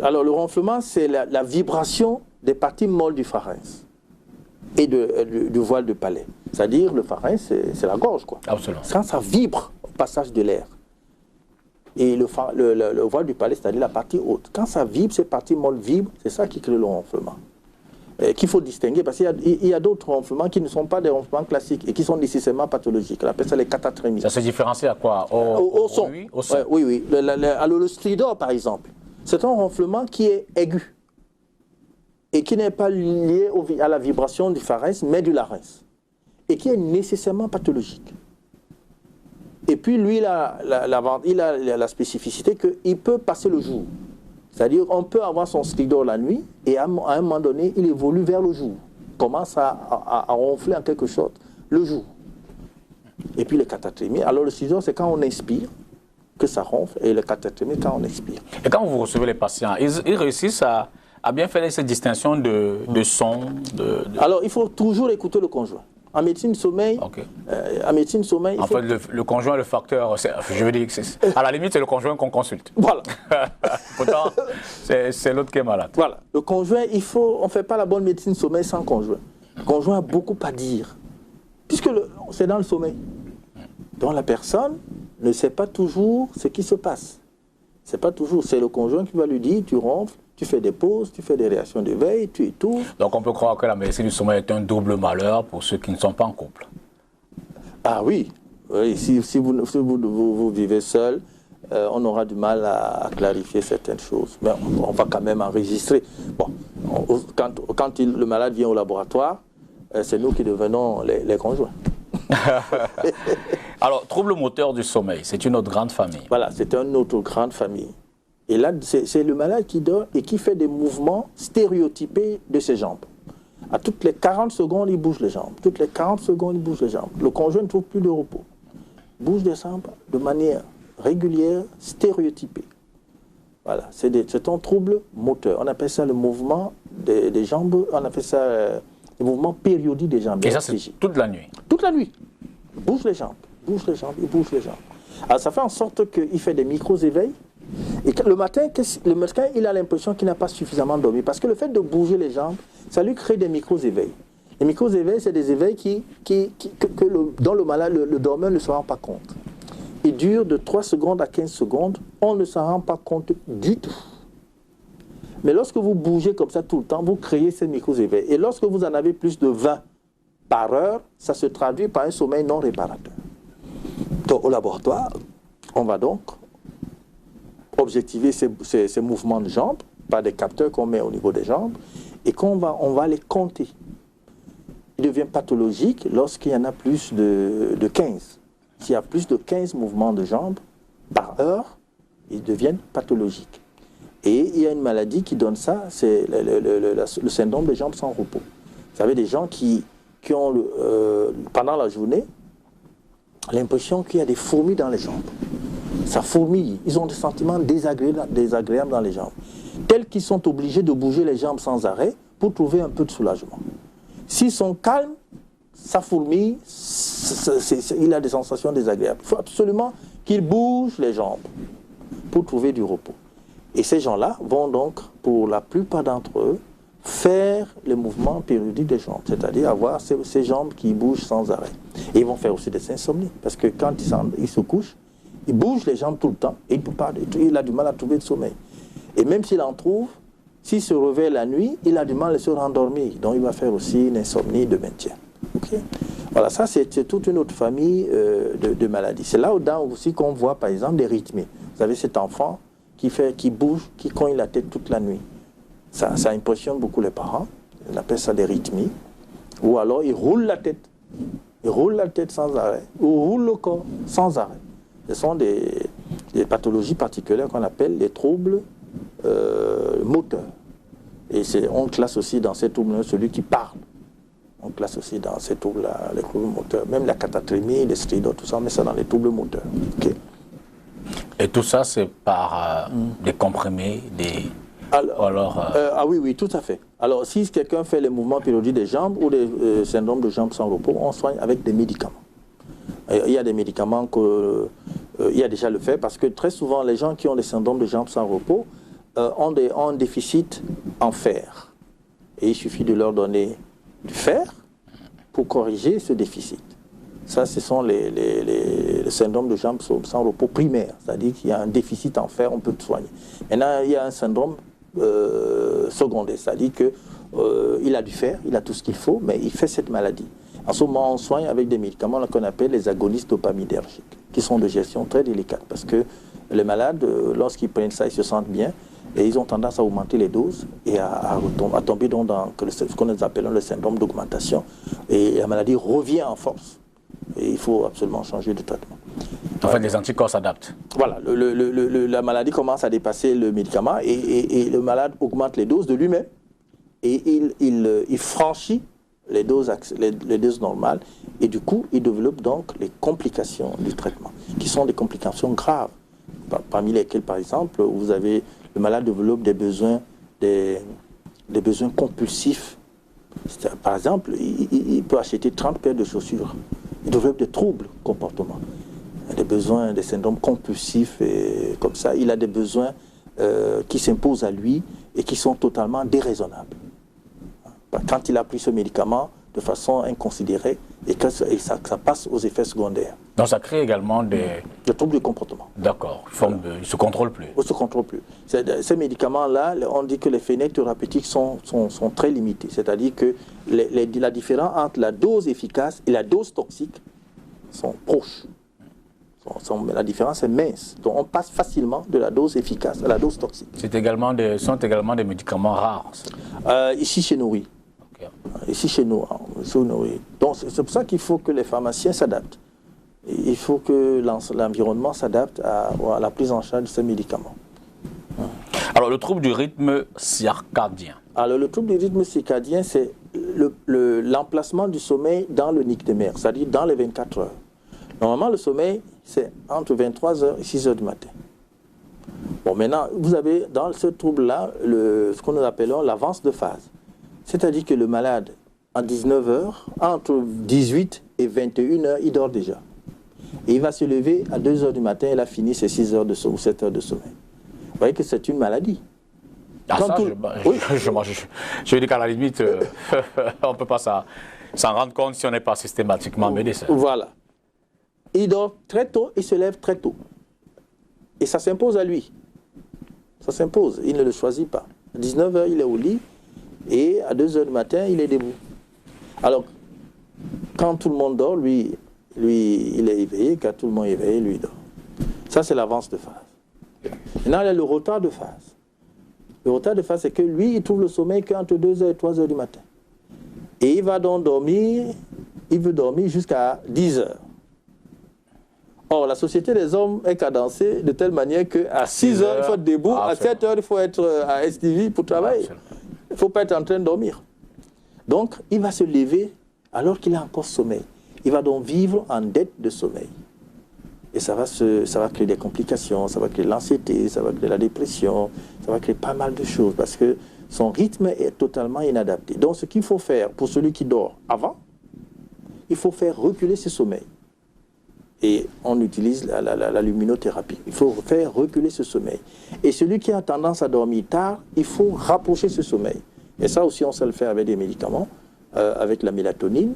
Alors, le ronflement, c'est la vibration des parties molles du pharynx et du voile de palais. C'est-à-dire, le pharynx, c'est la gorge, quoi. Absolument. Quand ça vibre au passage de l'air. Et le voile du palais, c'est-à-dire la partie haute. Quand ça vibre, ces parties molles vibrent, c'est ça qui crée le ronflement. Qu'il faut distinguer, parce qu'il y a d'autres ronflements qui ne sont pas des ronflements classiques et qui sont nécessairement pathologiques. On appelle ça les catatrémies. Ça se différencie à quoi? Au son. Oui, au son. Oui, oui. Le stridor, par exemple, c'est un ronflement qui est aigu et qui n'est pas lié à la vibration du pharynx, mais du larynx, et qui est nécessairement pathologique. Et puis lui, il a la spécificité qu'il peut passer le jour. C'est-à-dire on peut avoir son stridor la nuit et à un moment donné, il évolue vers le jour. Commence à ronfler en quelque sorte le jour. Et puis les catatrémies. Alors le stridor, c'est quand on inspire que ça ronfle et le catatrémie quand on expire. Et quand vous recevez les patients, ils réussissent à bien faire cette distinction de son Alors il faut toujours écouter le conjoint. En médecine sommeil, en fait, le conjoint est le facteur. Je veux dire, à la limite, c'est le conjoint qu'on consulte. Voilà. Pourtant, c'est l'autre qui est malade. Voilà. Le conjoint, on ne fait pas la bonne médecine sommeil sans conjoint. Le conjoint a beaucoup à dire, puisque c'est dans le sommeil. Donc la personne ne sait pas toujours ce qui se passe. C'est pas toujours. C'est le conjoint qui va lui dire, tu ronfles, tu fais des pauses, tu fais des réactions d'éveil, tu étouffes. Donc on peut croire que la médecine du sommeil est un double malheur pour ceux qui ne sont pas en couple. Ah oui, oui. Si vous vivez seul, on aura du mal à clarifier certaines choses. Mais on va quand même enregistrer. Bon, quand le malade vient au laboratoire, c'est nous qui devenons les conjoints. Alors, trouble moteur du sommeil, c'est une autre grande famille. Voilà, c'est une autre grande famille. Et là, c'est le malade qui dort et qui fait des mouvements stéréotypés de ses jambes. À toutes les 40 secondes, il bouge les jambes. Toutes les 40 secondes, il bouge les jambes. Le conjoint ne trouve plus de repos. Il bouge les jambes de manière régulière, stéréotypée. Voilà, c'est un trouble moteur. On appelle ça le mouvement des jambes, on appelle ça le mouvement périodique des jambes. Et ça, c'est toute la nuit? Toute la nuit. Il bouge les jambes, bouge les jambes, il bouge les jambes. Alors ça fait en sorte qu'il fait des micro-éveils. Et le matin, il a l'impression qu'il n'a pas suffisamment dormi. Parce que le fait de bouger les jambes, ça lui crée des micro-éveils. Les micro-éveils, c'est des éveils dont le malade, le dormeur ne se rend pas compte. Ils durent de 3 secondes à 15 secondes. On ne s'en rend pas compte du tout. Mais lorsque vous bougez comme ça tout le temps, vous créez ces micro-éveils. Et lorsque vous en avez plus de 20 par heure, ça se traduit par un sommeil non réparateur. Donc, au laboratoire, on va donc objectiver ces mouvements de jambes par des capteurs qu'on met au niveau des jambes et on va les compter. Il devient pathologique lorsqu'il y en a plus de 15. S'il y a plus de 15 mouvements de jambes par heure, ils deviennent pathologiques. Et il y a une maladie qui donne ça, c'est le syndrome des jambes sans repos. Vous savez, des gens qui ont, pendant la journée, l'impression qu'il y a des fourmis dans les jambes. Ça fourmille, ils ont des sentiments désagréables dans les jambes. Tels qu'ils sont obligés de bouger les jambes sans arrêt pour trouver un peu de soulagement. S'ils sont calmes, ça fourmille, il a des sensations désagréables. Il faut absolument qu'ils bougent les jambes pour trouver du repos. Et ces gens-là vont donc, pour la plupart d'entre eux, faire les mouvements périodiques des jambes, c'est-à-dire avoir ces jambes qui bougent sans arrêt. Et ils vont faire aussi des insomnies, parce que quand ils se couchent, il bouge les jambes tout le temps et il a du mal à trouver de sommeil. Et même s'il en trouve, s'il se réveille la nuit, il a du mal à se rendormir. Donc il va faire aussi une insomnie de maintien. Okay? Voilà, ça c'est toute une autre famille de maladies. C'est là-dedans aussi qu'on voit par exemple des rythmies. Vous avez cet enfant qui bouge, qui cogne la tête toute la nuit. Ça impressionne beaucoup les parents. On appelle ça des rythmies. Ou alors il roule la tête. Il roule la tête sans arrêt. Ou roule le corps sans arrêt. Ce sont des pathologies particulières qu'on appelle les troubles moteurs. Et on classe aussi dans ces troubles celui qui parle. On classe aussi dans ces troubles-là les troubles moteurs. Même la catatrémie, les stridors, tout ça, on met ça dans les troubles moteurs. Okay. Et tout ça, c'est par des comprimés, ah oui, tout à fait. Alors, si quelqu'un fait les mouvements périodiques des jambes ou des syndromes de jambes sans repos, on soigne avec des médicaments. Il y a des médicaments il y a déjà le fait, parce que très souvent, les gens qui ont des syndromes de jambes sans repos ont un déficit en fer. Et il suffit de leur donner du fer pour corriger ce déficit. Ça, ce sont les syndromes de jambes sans repos primaires, c'est-à-dire qu'il y a un déficit en fer, on peut le soigner. Maintenant, il y a un syndrome secondaire, c'est-à-dire qu'il a du fer, il a tout ce qu'il faut, mais il fait cette maladie. En ce moment, on soigne avec des médicaments qu'on appelle les agonistes dopaminergiques, qui sont de gestion très délicate, parce que les malades, lorsqu'ils prennent ça, ils se sentent bien, et ils ont tendance à augmenter les doses et à tomber dans ce qu'on nous appelle le syndrome d'augmentation, et la maladie revient en force. Et il faut absolument changer de traitement. En fait, les anticorps s'adaptent. Voilà, la maladie commence à dépasser le médicament et le malade augmente les doses de lui-même et il franchit les doses normales et du coup, il développe donc les complications du traitement, qui sont des complications graves, parmi lesquelles, par exemple, le malade développe des besoins compulsifs. Par exemple, il peut acheter 30 paires de chaussures. Il développe des troubles comportement, des besoins, des syndromes compulsifs et comme ça. Il a des besoins qui s'imposent à lui et qui sont totalement déraisonnables. Quand il a pris ce médicament de façon inconsidérée et que ça passe aux effets secondaires. Donc ça crée également des troubles du comportement. D'accord, il ne se contrôle plus. Il ne se contrôle plus. Ces médicaments-là, on dit que les fenêtres thérapeutiques sont très limitées. C'est-à-dire que la différence entre la dose efficace et la dose toxique sont proches. La différence est mince. Donc on passe facilement de la dose efficace à la dose toxique. Sont également des médicaments rares. Ici chez nous, oui. Okay. Ici chez nous, oui. Donc c'est pour ça qu'il faut que les pharmaciens s'adaptent. Il faut que l'environnement s'adapte à la prise en charge de ces médicaments. Alors le trouble du rythme circadien. Alors le trouble du rythme circadien, c'est l'emplacement du sommeil dans le nyctémère, c'est-à-dire dans les 24 heures. Normalement, le sommeil, c'est entre 23h et 6h du matin. Bon, maintenant, vous avez dans ce trouble-là, ce que nous appelons l'avance de phase. C'est-à-dire que le malade, à 19h, entre 18 et 21h, il dort déjà. Et il va se lever à 2 heures du matin, il a fini ses 6 heures ou 7 heures de sommeil. Vous voyez que c'est une maladie. Ah, ça, je dis qu'à la limite, on ne peut pas s'en rendre compte si on n'est pas systématiquement médecin. Voilà. Il dort très tôt, il se lève très tôt. Et ça s'impose à lui. Ça s'impose, il ne le choisit pas. À 19 h, il est au lit, et à 2 h du matin, il est debout. Alors, quand tout le monde dort, lui, il est éveillé. Quand tout le monde est éveillé, lui, il dort. Ça, c'est l'avance de phase. Maintenant, il y a le retard de phase. Le retard de phase, c'est que lui, il trouve le sommeil qu'entre 2 h et 3 h du matin. Et il va donc dormir, il veut dormir jusqu'à 10 h. Or, la société des hommes est cadencée de telle manière qu'à 6 h, il faut être debout, à 7 h, il faut être à STV pour travailler. Il ne faut pas être en train de dormir. Donc, il va se lever alors qu'il a encore sommeil. Il va donc vivre en dette de sommeil. Et ça va créer des complications, ça va créer l'anxiété, ça va créer la dépression, ça va créer pas mal de choses parce que son rythme est totalement inadapté. Donc ce qu'il faut faire pour celui qui dort avant, il faut faire reculer ses sommeils. Et on utilise la luminothérapie. Il faut faire reculer ce sommeil. Et celui qui a tendance à dormir tard, il faut rapprocher ce sommeil. Et ça aussi, on sait le faire avec des médicaments, avec la mélatonine,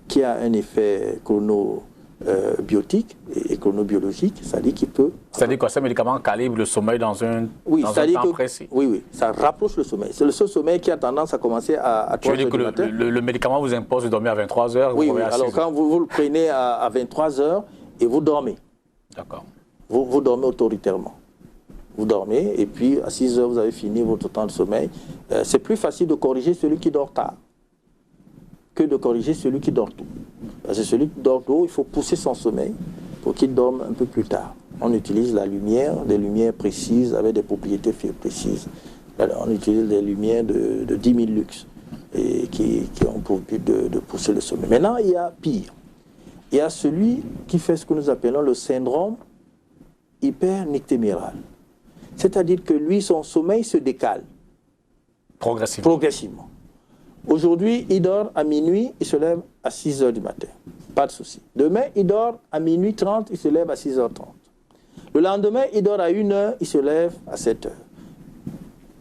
qui a un effet chronobiotique et chronobiologique, c'est-à-dire qu'il peut... C'est-à-dire que ce médicament calibre le sommeil dans un temps précis. Oui, ça rapproche le sommeil. C'est le seul sommeil qui a tendance à commencer à 3 h du matin. Le médicament vous impose de dormir à 23 h. Oui, alors quand vous le prenez à 23 h et vous dormez. D'accord. Vous dormez autoritairement. Vous dormez et puis à 6 h, vous avez fini votre temps de sommeil. C'est plus facile de corriger celui qui dort tard que de corriger celui qui dort tôt. Parce que celui qui dort tôt, il faut pousser son sommeil pour qu'il dorme un peu plus tard. On utilise la lumière, des lumières précises avec des propriétés précises. On utilise des lumières de 10 000 lux et qui ont pour but de pousser le sommeil. Maintenant, il y a pire. Il y a celui qui fait ce que nous appelons le syndrome hypernictéméral. C'est-à-dire que lui, son sommeil se décale. Progressivement. Aujourd'hui, il dort à minuit, il se lève à 6 h du matin. Pas de souci. Demain, il dort à minuit 30, il se lève à 6 h 30. Le lendemain, il dort à 1 h, il se lève à 7 h.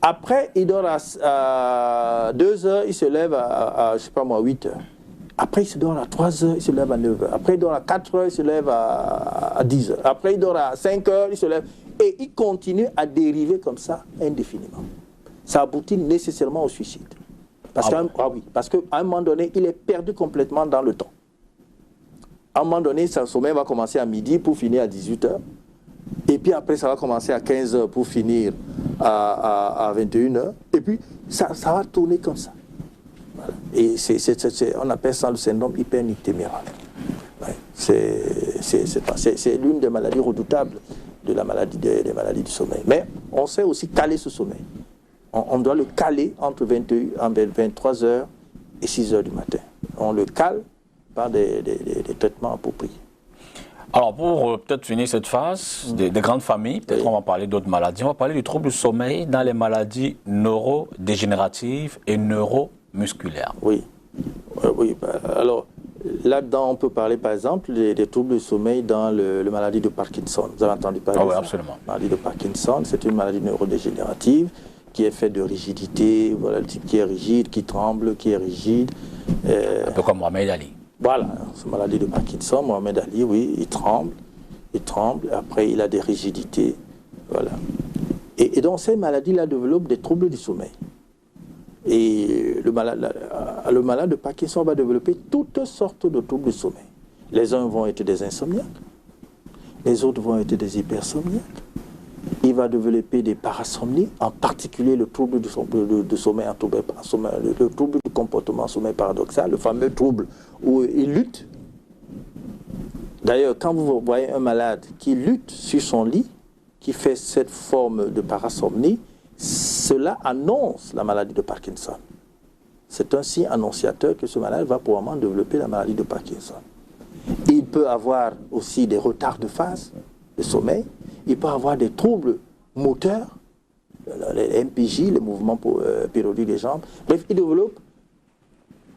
Après, il dort à 2 h, il se lève à je sais pas moi, 8 h. Après, il se dort à 3 h, il se lève à 9 h. Après, il dort à 4 h, il se lève à 10 h. Après, il dort à 5 h, il se lève. Et il continue à dériver comme ça indéfiniment. Ça aboutit nécessairement au suicide. Parce qu'à un moment donné, il est perdu complètement dans le temps. À un moment donné, son sommeil va commencer à midi pour finir à 18 h. Et puis après, ça va commencer à 15 h pour finir à 21 h. Et puis, ça va tourner comme ça. Voilà. Et on appelle ça le syndrome hypernictéméral. Ouais. C'est l'une des maladies redoutables des maladies du sommeil. Mais on sait aussi caler ce sommeil. On doit le caler entre 23 h et 6 h du matin. On le cale par des traitements appropriés. Alors, pour peut-être finir cette phase des grandes familles, peut-être on va parler d'autres maladies. On va parler du trouble du sommeil dans les maladies neurodégénératives et neuromusculaires. Oui. Alors, là-dedans, on peut parler, par exemple, des troubles du sommeil dans la maladie de Parkinson. Vous avez entendu parler de ça? Oui, absolument. La maladie de Parkinson, c'est une maladie neurodégénérative qui est faite de rigidité. Voilà, le type qui est rigide, qui tremble, qui est rigide. Un peu comme Mohamed Ali. Voilà, cette maladie de Parkinson, Mohamed Ali, oui, il tremble, après il a des rigidités, voilà. Et donc cette maladie-là développe des troubles du sommeil. Et le malade de Parkinson va développer toutes sortes de troubles du sommeil. Les uns vont être des insomniaques, les autres vont être des hypersomniaques. Il va développer des parasomnies, en particulier le trouble de sommeil, le trouble du comportement sommeil paradoxal, le fameux trouble où il lutte. D'ailleurs, quand vous voyez un malade qui lutte sur son lit, qui fait cette forme de parasomnie, cela annonce la maladie de Parkinson. C'est un signe annonciateur que ce malade va probablement développer la maladie de Parkinson. Il peut avoir aussi des retards de phase de sommeil. Il peut avoir des troubles moteurs, les MPJ, les mouvements périodiques des jambes. Bref, il développe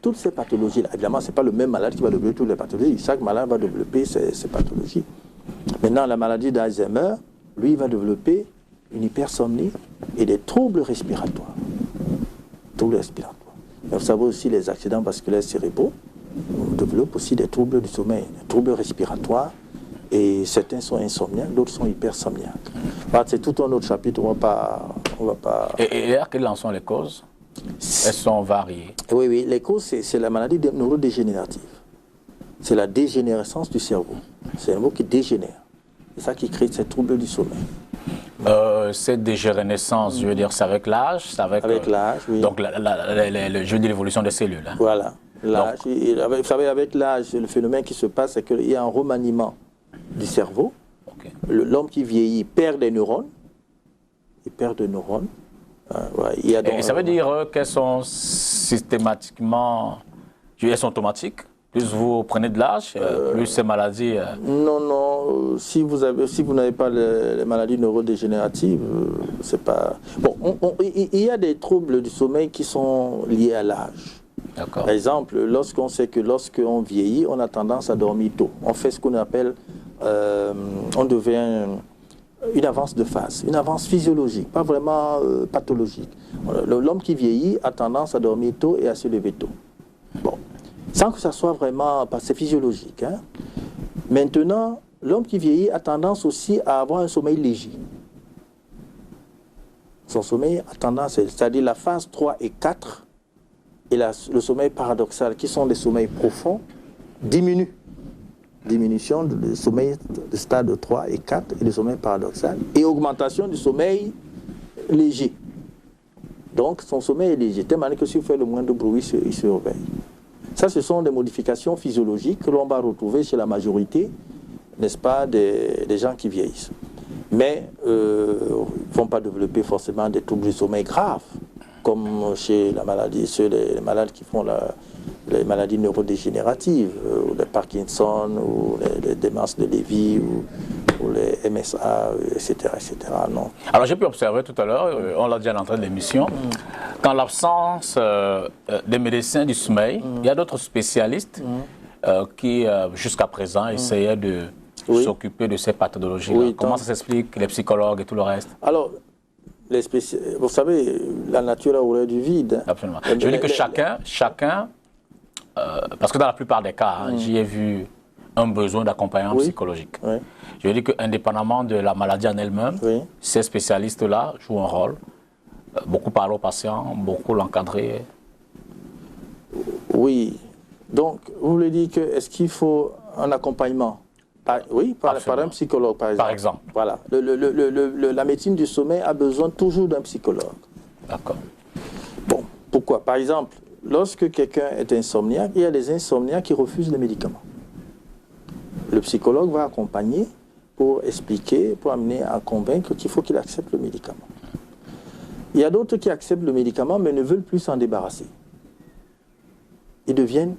toutes ces pathologies-là. Évidemment, ce n'est pas le même malade qui va développer toutes les pathologies. Chaque malade va développer ces pathologies. Maintenant, la maladie d'Alzheimer, lui, il va développer une hypersomnie et des troubles respiratoires. Troubles respiratoires. Et vous savez aussi, les accidents vasculaires cérébraux développent aussi des troubles du sommeil, des troubles respiratoires. Et certains sont insomniaques, d'autres sont hypersomniaques. C'est tout un autre chapitre, on va pas... Et quelles en sont les causes? Elles sont variées. Oui, les causes, c'est la maladie neurodégénérative. C'est la dégénérescence du cerveau. C'est le cerveau qui dégénère. C'est ça qui crée ces troubles du sommeil. Cette dégénérescence, je veux dire, c'est avec l'âge, avec l'âge, oui. Donc, je veux dire l'évolution des cellules. Hein. Voilà. L'âge, vous savez, avec l'âge, le phénomène qui se passe, c'est qu'il y a un remaniement du cerveau. Okay. L'homme qui vieillit perd des neurones. Il perd des neurones. Ouais, il y a donc, et ça veut dire qu'elles sont systématiquement... Elles sont automatiques? Plus vous prenez de l'âge, plus ces maladies... Non, si vous n'avez pas les maladies neurodégénératives, c'est pas... Bon, il y a des troubles du sommeil qui sont liés à l'âge. Par exemple, lorsqu'on sait que lorsqu'on vieillit, on a tendance à dormir tôt. On fait ce qu'on appelle... on devient une avance de phase, une avance physiologique, pas vraiment pathologique. L'homme qui vieillit a tendance à dormir tôt et à se lever tôt. Bon. Sans que ça soit vraiment, c'est physiologique. Hein. Maintenant, l'homme qui vieillit a tendance aussi à avoir un sommeil léger. Son sommeil a tendance, c'est-à-dire la phase 3 et 4, et le sommeil paradoxal, qui sont des sommeils profonds, diminue. Diminution du sommeil de stade 3 et 4 et du sommeil paradoxal, et augmentation du sommeil léger. Donc, son sommeil est léger, tellement que si vous faites le moindre bruit, il se réveille. Ça, ce sont des modifications physiologiques que l'on va retrouver chez la majorité, n'est-ce pas, des gens qui vieillissent. Mais ne vont pas développer forcément des troubles du sommeil graves, comme chez la maladie, chez les malades qui font les maladies neurodégénératives, ou les Parkinson, ou les démences de Lévy, ou les MSA, etc. Non. Alors j'ai pu observer tout à l'heure, on l'a dit à l'entrée de l'émission, qu'en l'absence des médecins du sommeil, il y a d'autres spécialistes qui, jusqu'à présent, essayaient de s'occuper de ces pathologies-là. Oui, comment ça s'explique, les psychologues et tout le reste? Alors, vous savez, la nature a horreur du vide. Absolument. Je veux dire que chacun parce que dans la plupart des cas, j'y ai vu un besoin d'accompagnement psychologique. Oui. Je veux dire qu'indépendamment de la maladie en elle-même, ces spécialistes-là jouent un rôle. Beaucoup parlent aux patients, beaucoup l'encadrer. Oui. Donc, vous voulez dire que est-ce qu'il faut un accompagnement? Oui, par un psychologue, par exemple. Par exemple. Voilà. La médecine du sommeil a besoin toujours d'un psychologue. D'accord. Bon, pourquoi? Par exemple, lorsque quelqu'un est insomniaque, il y a des insomniaques qui refusent les médicaments. Le psychologue va accompagner pour expliquer, pour amener à convaincre qu'il faut qu'il accepte le médicament. Il y a d'autres qui acceptent le médicament mais ne veulent plus s'en débarrasser. Ils deviennent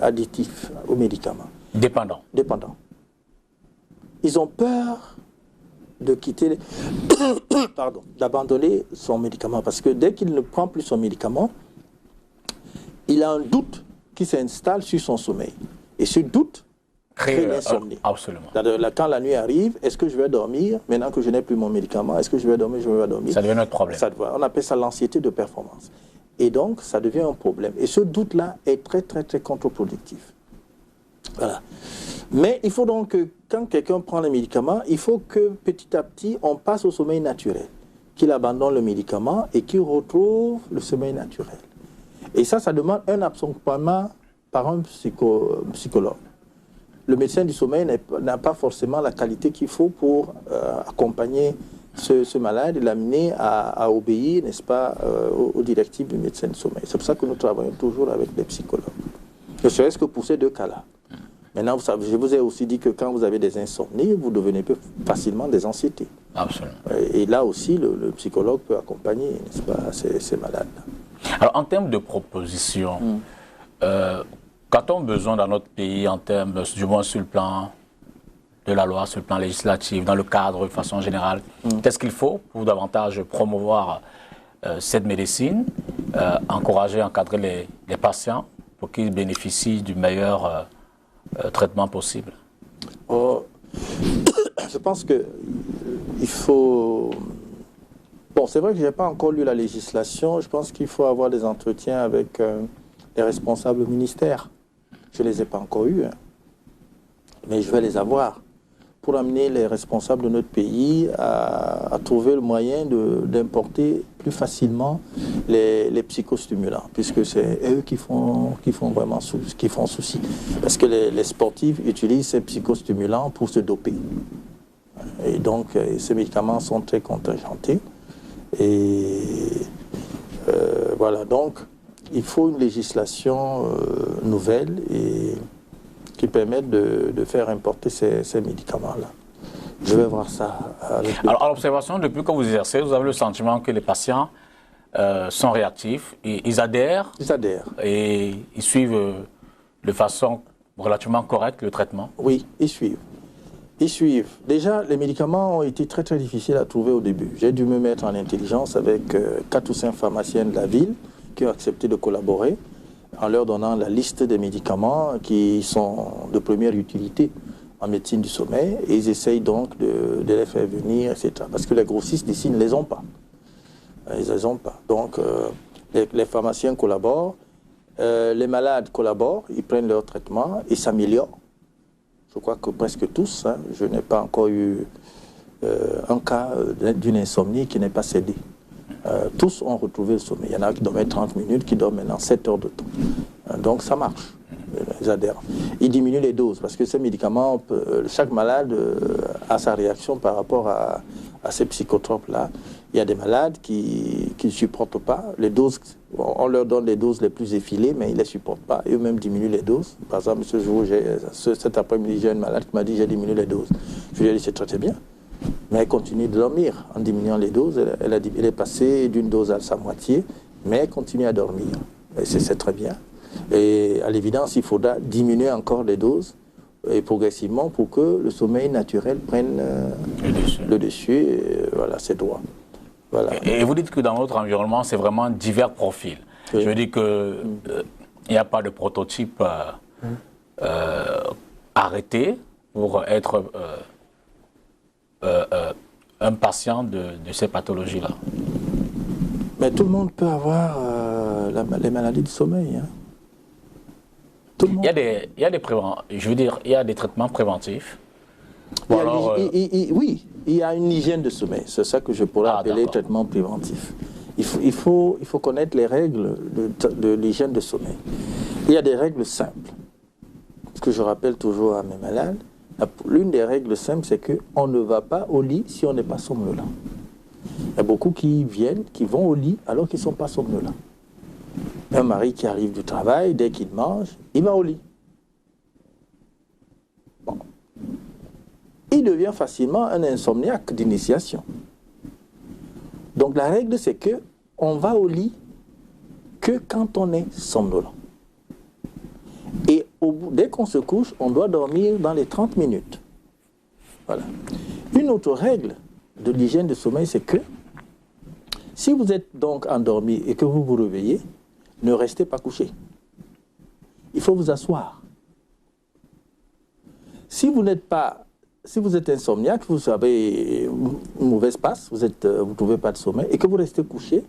addictifs au médicament. Dépendants. Dépendants. Ils ont peur de quitter, d'abandonner son médicament. Parce que dès qu'il ne prend plus son médicament, il a un doute qui s'installe sur son sommeil. Et ce doute crée l'insomnie. Absolument. Quand la nuit arrive, est-ce que je vais dormir maintenant que je n'ai plus mon médicament? Est-ce que je vais dormir? Je vais dormir. Ça devient notre problème. On appelle ça l'anxiété de performance. Et donc, ça devient un problème. Et ce doute-là est très, très, très contre-productif. Voilà. Mais il faut donc que, quand quelqu'un prend les médicaments, il faut que petit à petit, on passe au sommeil naturel. Qu'il abandonne le médicament et qu'il retrouve le sommeil naturel. Et ça demande un accompagnement par un psychologue. Le médecin du sommeil n'a pas forcément la qualité qu'il faut pour accompagner ce malade et l'amener à obéir, n'est-ce pas, aux directives du médecin du sommeil. C'est pour ça que nous travaillons toujours avec des psychologues. Ne serait-ce que pour ces deux cas-là. Maintenant, vous savez, je vous ai aussi dit que quand vous avez des insomnies, vous devenez plus facilement des anxiétés. Absolument. Et là aussi, le psychologue peut accompagner, n'est-ce pas, ces malades-là. Alors, en termes de propositions, qu'a-t-on besoin dans notre pays, en termes, du moins sur le plan de la loi, sur le plan législatif, dans le cadre de façon générale? Qu'est-ce qu'il faut pour davantage promouvoir cette médecine? encourager, encadrer les patients pour qu'ils bénéficient du meilleur traitement possible? Oh, je pense que il faut... Bon, c'est vrai que je n'ai pas encore lu la législation. Je pense qu'il faut avoir des entretiens avec les responsables ministères. Je ne les ai pas encore eus, hein. Mais je vais les avoir pour amener les responsables de notre pays à trouver le moyen d'importer plus facilement les psychostimulants, puisque c'est eux qui font vraiment souci. Parce que les sportifs utilisent ces psychostimulants pour se doper. Et donc, ces médicaments sont très contingentés. Et voilà, donc, il faut une législation nouvelle et qui permette de faire importer ces médicaments-là. Je vais voir ça avec le... Alors, à l'observation, depuis que vous exercez, vous avez le sentiment que les patients sont réactifs et ils adhèrent. Ils adhèrent. Et ils suivent de façon relativement correcte le traitement. Oui, ils suivent. Ils suivent. Déjà, les médicaments ont été très difficiles à trouver au début. J'ai dû me mettre en intelligence avec 4 ou 5 pharmaciens de la ville qui ont accepté de collaborer en leur donnant la liste des médicaments qui sont de première utilité en médecine du sommeil, et ils essayent donc de les faire venir, etc. Parce que les grossistes d'ici ne les ont pas. Ils ne les ont pas. Donc, les pharmaciens collaborent, les malades collaborent, ils prennent leur traitement et s'améliorent. Je crois que presque tous, hein, je n'ai pas encore eu un cas d'une insomnie qui n'est pas cédé. Tous ont retrouvé le sommeil. Il y en a qui dormaient 30 minutes, qui dorment maintenant 7 heures de temps. Donc ça marche. Ils adhèrent. Ils diminuent les doses parce que ces médicaments, chaque malade a sa réaction par rapport à ces psychotropes-là. Il y a des malades qui ne supportent pas les doses. On leur donne les doses les plus effilées, mais ils ne les supportent pas. Et eux-mêmes diminuent les doses. Par exemple, cet après-midi, j'ai une malade qui m'a dit j'ai diminué les doses. Je lui ai dit c'est très bien. Mais elle continue de dormir en diminuant les doses. Elle est passée d'une dose à sa moitié, mais elle continue à dormir. Et c'est très bien. Et à l'évidence, il faudra diminuer encore les doses et progressivement pour que le sommeil naturel prenne le dessus. Et voilà, c'est droit. Voilà. Et vous dites que dans notre environnement, c'est vraiment divers profils. Oui. Je veux dire qu'il n'y a pas de prototype arrêté pour être un patient de ces pathologies-là. Mais tout le monde peut avoir les maladies du sommeil. Hein. Tout le monde. Il y a des traitements préventifs. Bon, oui, il y a une hygiène de sommeil. C'est ça que je pourrais appeler traitement préventif. Il faut connaître les règles de l'hygiène de sommeil. Il y a des règles simples. Ce que je rappelle toujours à mes malades, l'une des règles simples, c'est qu'on ne va pas au lit si on n'est pas somnolent. Il y a beaucoup qui vont au lit alors qu'ils ne sont pas somnolents. Un mari qui arrive du travail, dès qu'il mange, il va au lit. Bon. Il devient facilement un insomniaque d'initiation. Donc la règle, c'est qu'on va au lit que quand on est somnolent. Et dès qu'on se couche, on doit dormir dans les 30 minutes. Voilà. Une autre règle de l'hygiène de sommeil, c'est que si vous êtes donc endormi et que vous vous réveillez, ne restez pas couché. Il faut vous asseoir. Si vous êtes insomniaque, vous avez une mauvaise passe, vous ne trouvez pas de sommeil, et que vous restez couché,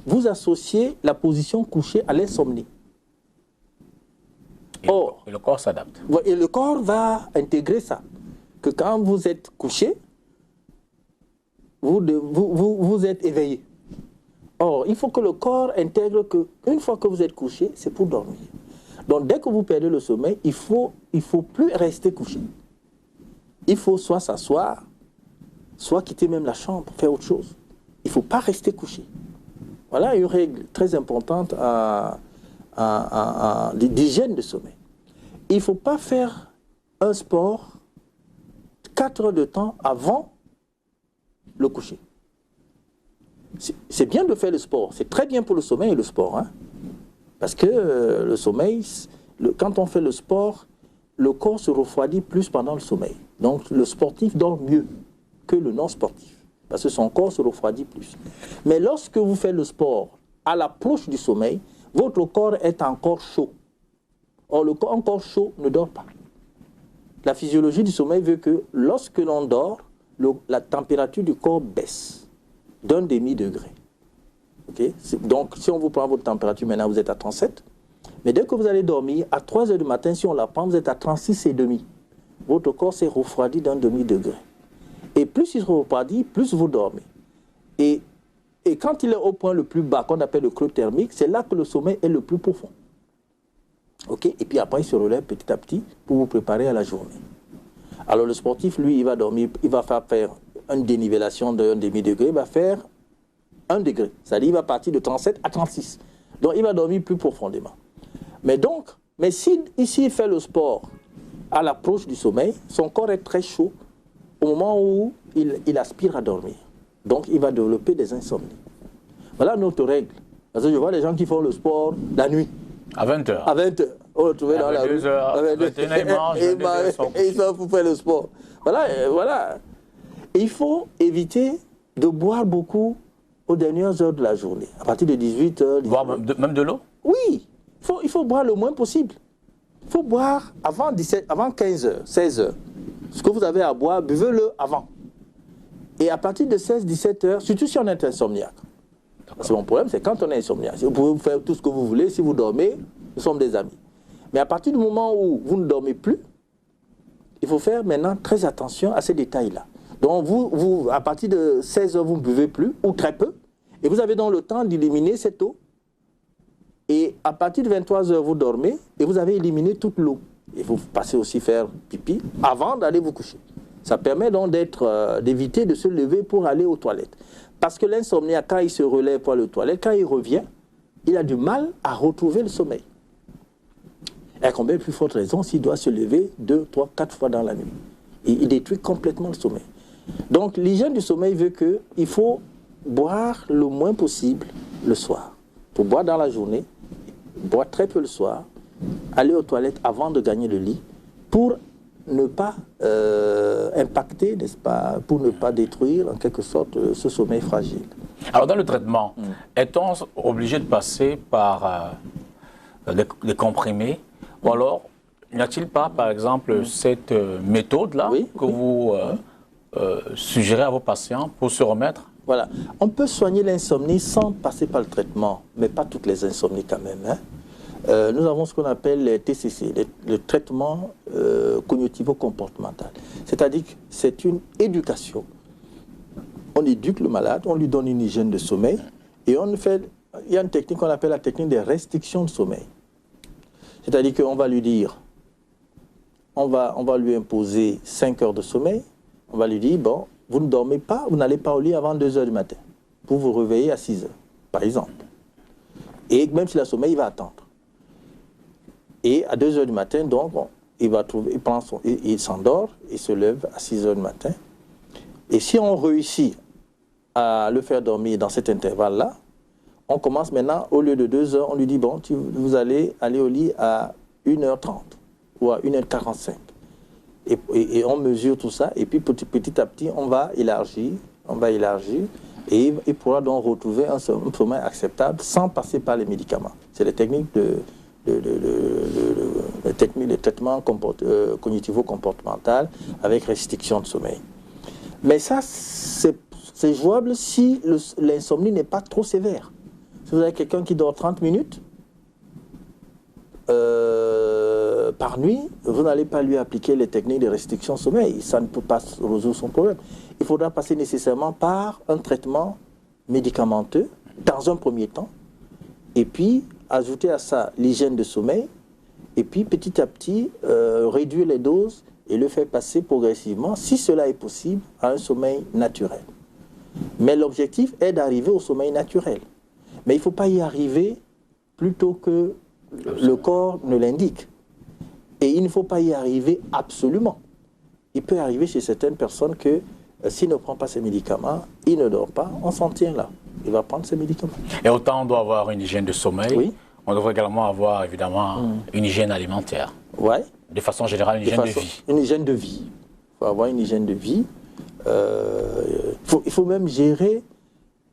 vous associez la position couchée à l'insomnie. Et le corps s'adapte. Et le corps va intégrer ça. Que quand vous êtes couché, vous êtes éveillé. Or, il faut que le corps intègre qu'une fois que vous êtes couché, c'est pour dormir. Donc, dès que vous perdez le sommeil, il faut plus rester couché. Il faut soit s'asseoir, soit quitter même la chambre, faire autre chose. Il ne faut pas rester couché. Voilà une règle très importante d'hygiène de sommeil. Il ne faut pas faire un sport 4 heures de temps avant le coucher. C'est bien de faire le sport. C'est très bien pour le sommeil et le sport. Hein? Parce que le sommeil, quand on fait le sport, le corps se refroidit plus pendant le sommeil. Donc le sportif dort mieux que le non-sportif. Parce que son corps se refroidit plus. Mais lorsque vous faites le sport à l'approche du sommeil, votre corps est encore chaud. Or, le corps encore chaud ne dort pas. La physiologie du sommeil veut que lorsque l'on dort, la température du corps baisse d'un demi-degré. Okay? Donc, si on vous prend votre température, maintenant vous êtes à 37. Mais dès que vous allez dormir, à 3 heures du matin, si on la prend, vous êtes à 36,5. Votre corps s'est refroidi d'un demi-degré. Et plus il se refroidit, plus vous dormez. Et quand il est au point le plus bas, qu'on appelle le creux thermique, c'est là que le sommeil est le plus profond. Okay? Et puis après, il se relève petit à petit pour vous préparer à la journée. Alors le sportif, lui, il va dormir, il va faire une dénivellation d'un demi-degré, il va faire 1 degré. C'est-à-dire il va partir de 37 à 36. Donc il va dormir plus profondément. Mais si ici il fait le sport à l'approche du sommeil, son corps est très chaud au moment où il aspire à dormir. Donc il va développer des insomnies. Voilà notre règle. Parce que je vois les gens qui font le sport la nuit. À 20h. À 20h. On le trouvait dans la rue. 22h, à 21h, ils mangent, et ils sont pour faire le sport. Voilà. Et il faut éviter de boire beaucoup aux dernières heures de la journée. À partir de 18h. Boire même de l'eau? Oui. Il faut boire le moins possible. Il faut boire avant 15h, 16h. Ce que vous avez à boire, buvez-le avant. Et à partir de 16-17h, surtout si on est insomniaque. Parce que mon problème, c'est quand on est insomniaque. Vous pouvez faire tout ce que vous voulez. Si vous dormez, nous sommes des amis. Mais à partir du moment où vous ne dormez plus, il faut faire maintenant très attention à ces détails-là. Donc, à partir de 16h, vous ne buvez plus, ou très peu. Et vous avez donc le temps d'éliminer cette eau. Et à partir de 23h, vous dormez et vous avez éliminé toute l'eau. Il faut passer aussi faire pipi avant d'aller vous coucher. Ça permet donc d'éviter de se lever pour aller aux toilettes. Parce que l'insomniaque, quand il se relève pour aller aux toilettes, quand il revient, il a du mal à retrouver le sommeil. Et à combien de plus forte raison s'il doit se lever 2, 3, 4 fois dans la nuit. Il détruit complètement le sommeil. Donc l'hygiène du sommeil veut qu'il faut boire le moins possible le soir. Pour boire dans la journée, boire très peu le soir, aller aux toilettes avant de gagner le lit, pour ne pas impacter, n'est-ce pas, pour ne pas détruire en quelque sorte ce sommeil fragile. Alors dans le traitement, est-on obligé de passer par des comprimés, ou alors n'y a-t-il pas par exemple cette méthode-là que vous suggérez à vos patients pour se remettre? Voilà, on peut soigner l'insomnie sans passer par le traitement, mais pas toutes les insomnies quand même. Hein. Nous avons ce qu'on appelle les TCC, le traitement cognitivo-comportemental. C'est-à-dire que c'est une éducation. On éduque le malade, on lui donne une hygiène de sommeil et il y a une technique qu'on appelle la technique des restrictions de sommeil. C'est-à-dire qu'on va lui dire, on va lui imposer 5 heures de sommeil, on va lui dire, bon, vous ne dormez pas, vous n'allez pas au lit avant 2 heures du matin, pour vous réveiller à 6 heures, par exemple. Et même s'il a sommeil, il va attendre. Et à 2 heures du matin, donc, il s'endort, il se lève à 6 heures du matin. Et si on réussit à le faire dormir dans cet intervalle-là, on commence maintenant, au lieu de 2 heures, on lui dit, bon, vous allez aller au lit à 1h30 ou à 1h45. Et on mesure tout ça, et puis petit à petit, on va élargir, et il pourra donc retrouver un sommeil acceptable sans passer par les médicaments. C'est les techniques les traitements cognitivo-comportemental avec restriction de sommeil. Mais ça, c'est jouable si l'insomnie n'est pas trop sévère. Si vous avez quelqu'un qui dort 30 minutes par nuit, vous n'allez pas lui appliquer les techniques de restriction de sommeil. Ça ne peut pas résoudre son problème. Il faudra passer nécessairement par un traitement médicamenteux dans un premier temps, et puis ajouter à ça l'hygiène de sommeil, et puis petit à petit réduire les doses et le faire passer progressivement, si cela est possible, à un sommeil naturel. Mais l'objectif est d'arriver au sommeil naturel. Mais il ne faut pas y arriver plutôt que le corps ne l'indique. Et il ne faut pas y arriver absolument. Il peut arriver chez certaines personnes que s'il ne prend pas ses médicaments, il ne dort pas, on s'en tient là. Il va prendre ses médicaments. Et autant on doit avoir une hygiène de sommeil, on devrait également avoir évidemment une hygiène alimentaire. Ouais. De façon générale, une hygiène de vie. Une hygiène de vie. Il faut avoir une hygiène de vie. Il faut même gérer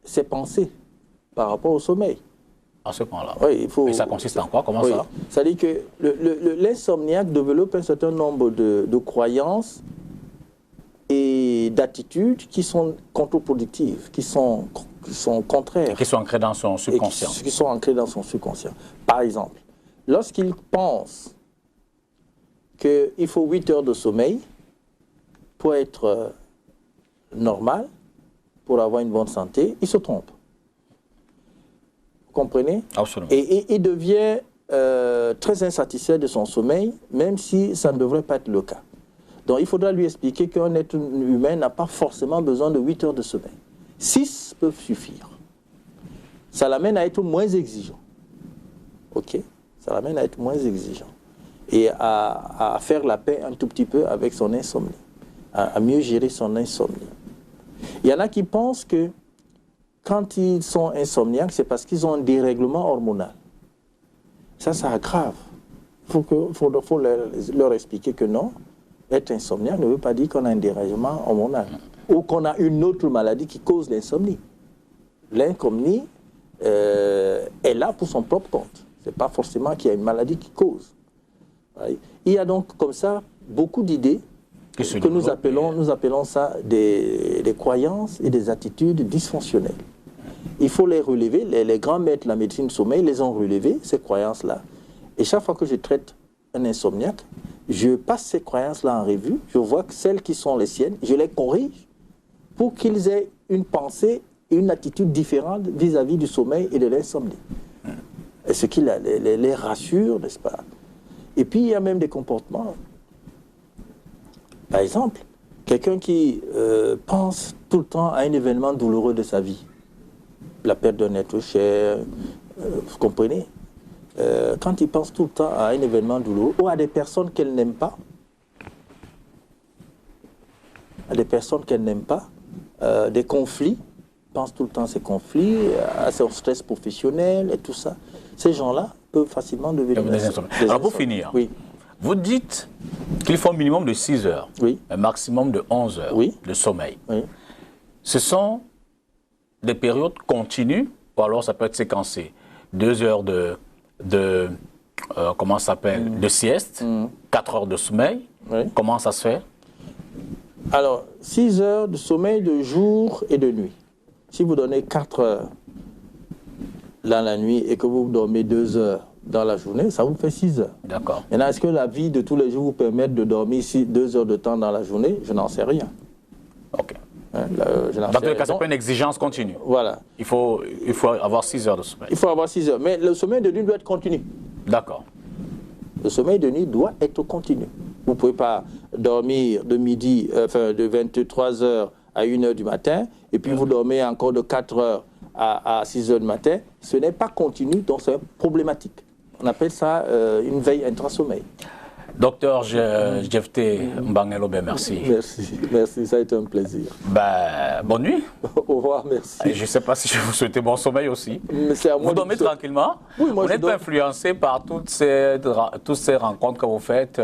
ses pensées par rapport au sommeil. À ce point-là. Oui, il faut... Et ça consiste en quoi? Comment ça? C'est-à-dire que l'insomniaque développe un certain nombre de croyances et d'attitudes qui sont contre-productives, qui sont contraires. Qui sont ancrées dans son subconscient. Qui sont ancrées dans son subconscient. Par exemple, lorsqu'il pense qu'il faut 8 heures de sommeil pour être normal, pour avoir une bonne santé, il se trompe. Vous comprenez? Absolument. Et il devient très insatisfait de son sommeil, même si ça ne devrait pas être le cas. Donc il faudra lui expliquer qu'un être humain n'a pas forcément besoin de 8 heures de sommeil. 6 peuvent suffire. Ça l'amène à être moins exigeant. OK? Ça l'amène à être moins exigeant. Et à faire la paix un tout petit peu avec son insomnie. À mieux gérer son insomnie. Il y en a qui pensent que quand ils sont insomniaques, c'est parce qu'ils ont un dérèglement hormonal. Ça aggrave. Il faut leur expliquer que non, être insomniaque ne veut pas dire qu'on a un dérèglement hormonal ou qu'on a une autre maladie qui cause l'insomnie. L'insomnie est là pour son propre compte. Ce n'est pas forcément qu'il y a une maladie qui cause. Il y a donc comme ça beaucoup d'idées que nous appelons ça des croyances et des attitudes dysfonctionnelles. Il faut les relever. Les grands maîtres de la médecine du sommeil les ont relevées, ces croyances-là. Et chaque fois que je traite un insomniaque, je passe ces croyances-là en revue, je vois que celles qui sont les siennes, je les corrige pour qu'ils aient une pensée et une attitude différente vis-à-vis du sommeil et de l'insomnie. Et ce qui les rassure, n'est-ce pas? Et puis il y a même des comportements. Par exemple, quelqu'un qui pense tout le temps à un événement douloureux de sa vie, la perte d'un être cher, vous comprenez? Quand il pense tout le temps à un événement douloureux ou à des personnes qu'elle n'aime pas, des conflits, pense tout le temps à ces conflits, à son stress professionnel et tout ça, ces gens-là peuvent facilement devenir des insomniaques. Alors pour finir, oui. Vous dites qu'il faut un minimum de 6 heures, oui. un maximum de 11 heures oui. de sommeil. Oui. Ce sont des périodes continues, ou alors ça peut être séquencé. 2 heures comment ça s'appelle, de sieste, 4 heures de sommeil. Oui. Comment ça se fait? Alors, 6 heures de sommeil de jour et de nuit. Si vous donnez 4 heures dans la nuit et que vous dormez 2 heures dans la journée, ça vous fait 6 heures. D'accord. Maintenant, est-ce que la vie de tous les jours vous permet de dormir 2 heures de temps dans la journée? Je n'en sais rien. Ok. Dans tous les cas, ce n'est pas une exigence continue. Voilà. Il faut avoir 6 heures de sommeil. Il faut avoir 6 heures. Mais le sommeil de nuit doit être continu. D'accord. Le sommeil de nuit doit être continu. Vous ne pouvez pas dormir de midi, de 23 heures à 1 heure du matin, et puis vous dormez encore de 4 heures à 6 heures du matin. Ce n'est pas continu, donc c'est problématique. On appelle ça une veille intra-sommeil. Docteur Jephté Mbangelo, merci. Merci, ça a été un plaisir. Bonne nuit. Au revoir, merci. Et je ne sais pas si je vous souhaite bon sommeil aussi. Vous dormez tranquillement? Oui, moi vous n'êtes pas influencé par toutes ces rencontres que vous faites?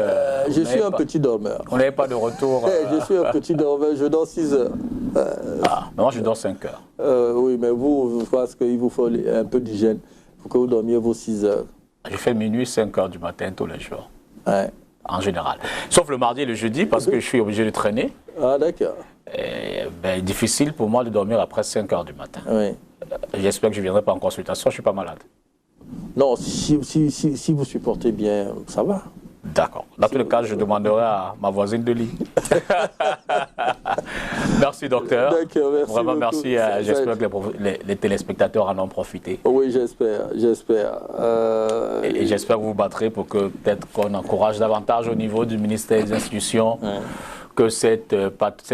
Je suis un petit dormeur. Vous n'avez pas de retour? Je suis un petit dormeur, je dors 6 heures. Moi je dors 5 heures. Oui, mais vous, je pense qu'il vous faut un peu d'hygiène. Il faut que vous dormiez vos 6 heures. Je fais minuit, 5 heures du matin tous les jours. Ouais. En général. Sauf le mardi et le jeudi parce que je suis obligé de traîner. Ah, d'accord. Difficile pour moi de dormir après 5 heures du matin. Oui. J'espère que je ne viendrai pas en consultation, je ne suis pas malade. Non, si vous supportez bien, ça va. D'accord. Dans tous les cas, je demanderai à ma voisine de lit. Merci, docteur. D'accord, merci. Vraiment, merci. J'espère que les téléspectateurs en ont profité. Oui, j'espère. Et j'espère que vous vous battrez pour que peut-être qu'on encourage davantage au niveau du ministère des institutions que ces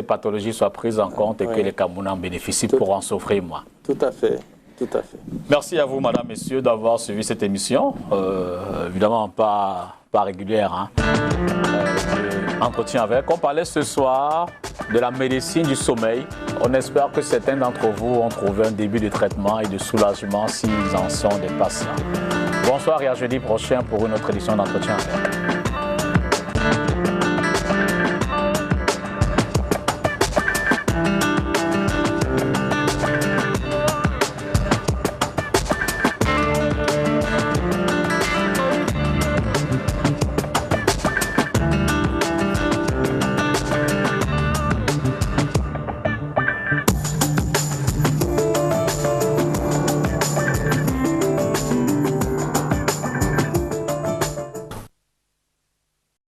pathologies soient prises en compte et que les Camerounais en bénéficient pour en souffrir moins. Tout à fait. Tout à fait. Merci à vous, madame, messieurs, d'avoir suivi cette émission. Évidemment, pas régulière. Entretien avec. On parlait ce soir de la médecine du sommeil. On espère que certains d'entre vous ont trouvé un début de traitement et de soulagement s'ils en sont des patients. Bonsoir et à jeudi prochain pour une autre édition d'Entretien avec.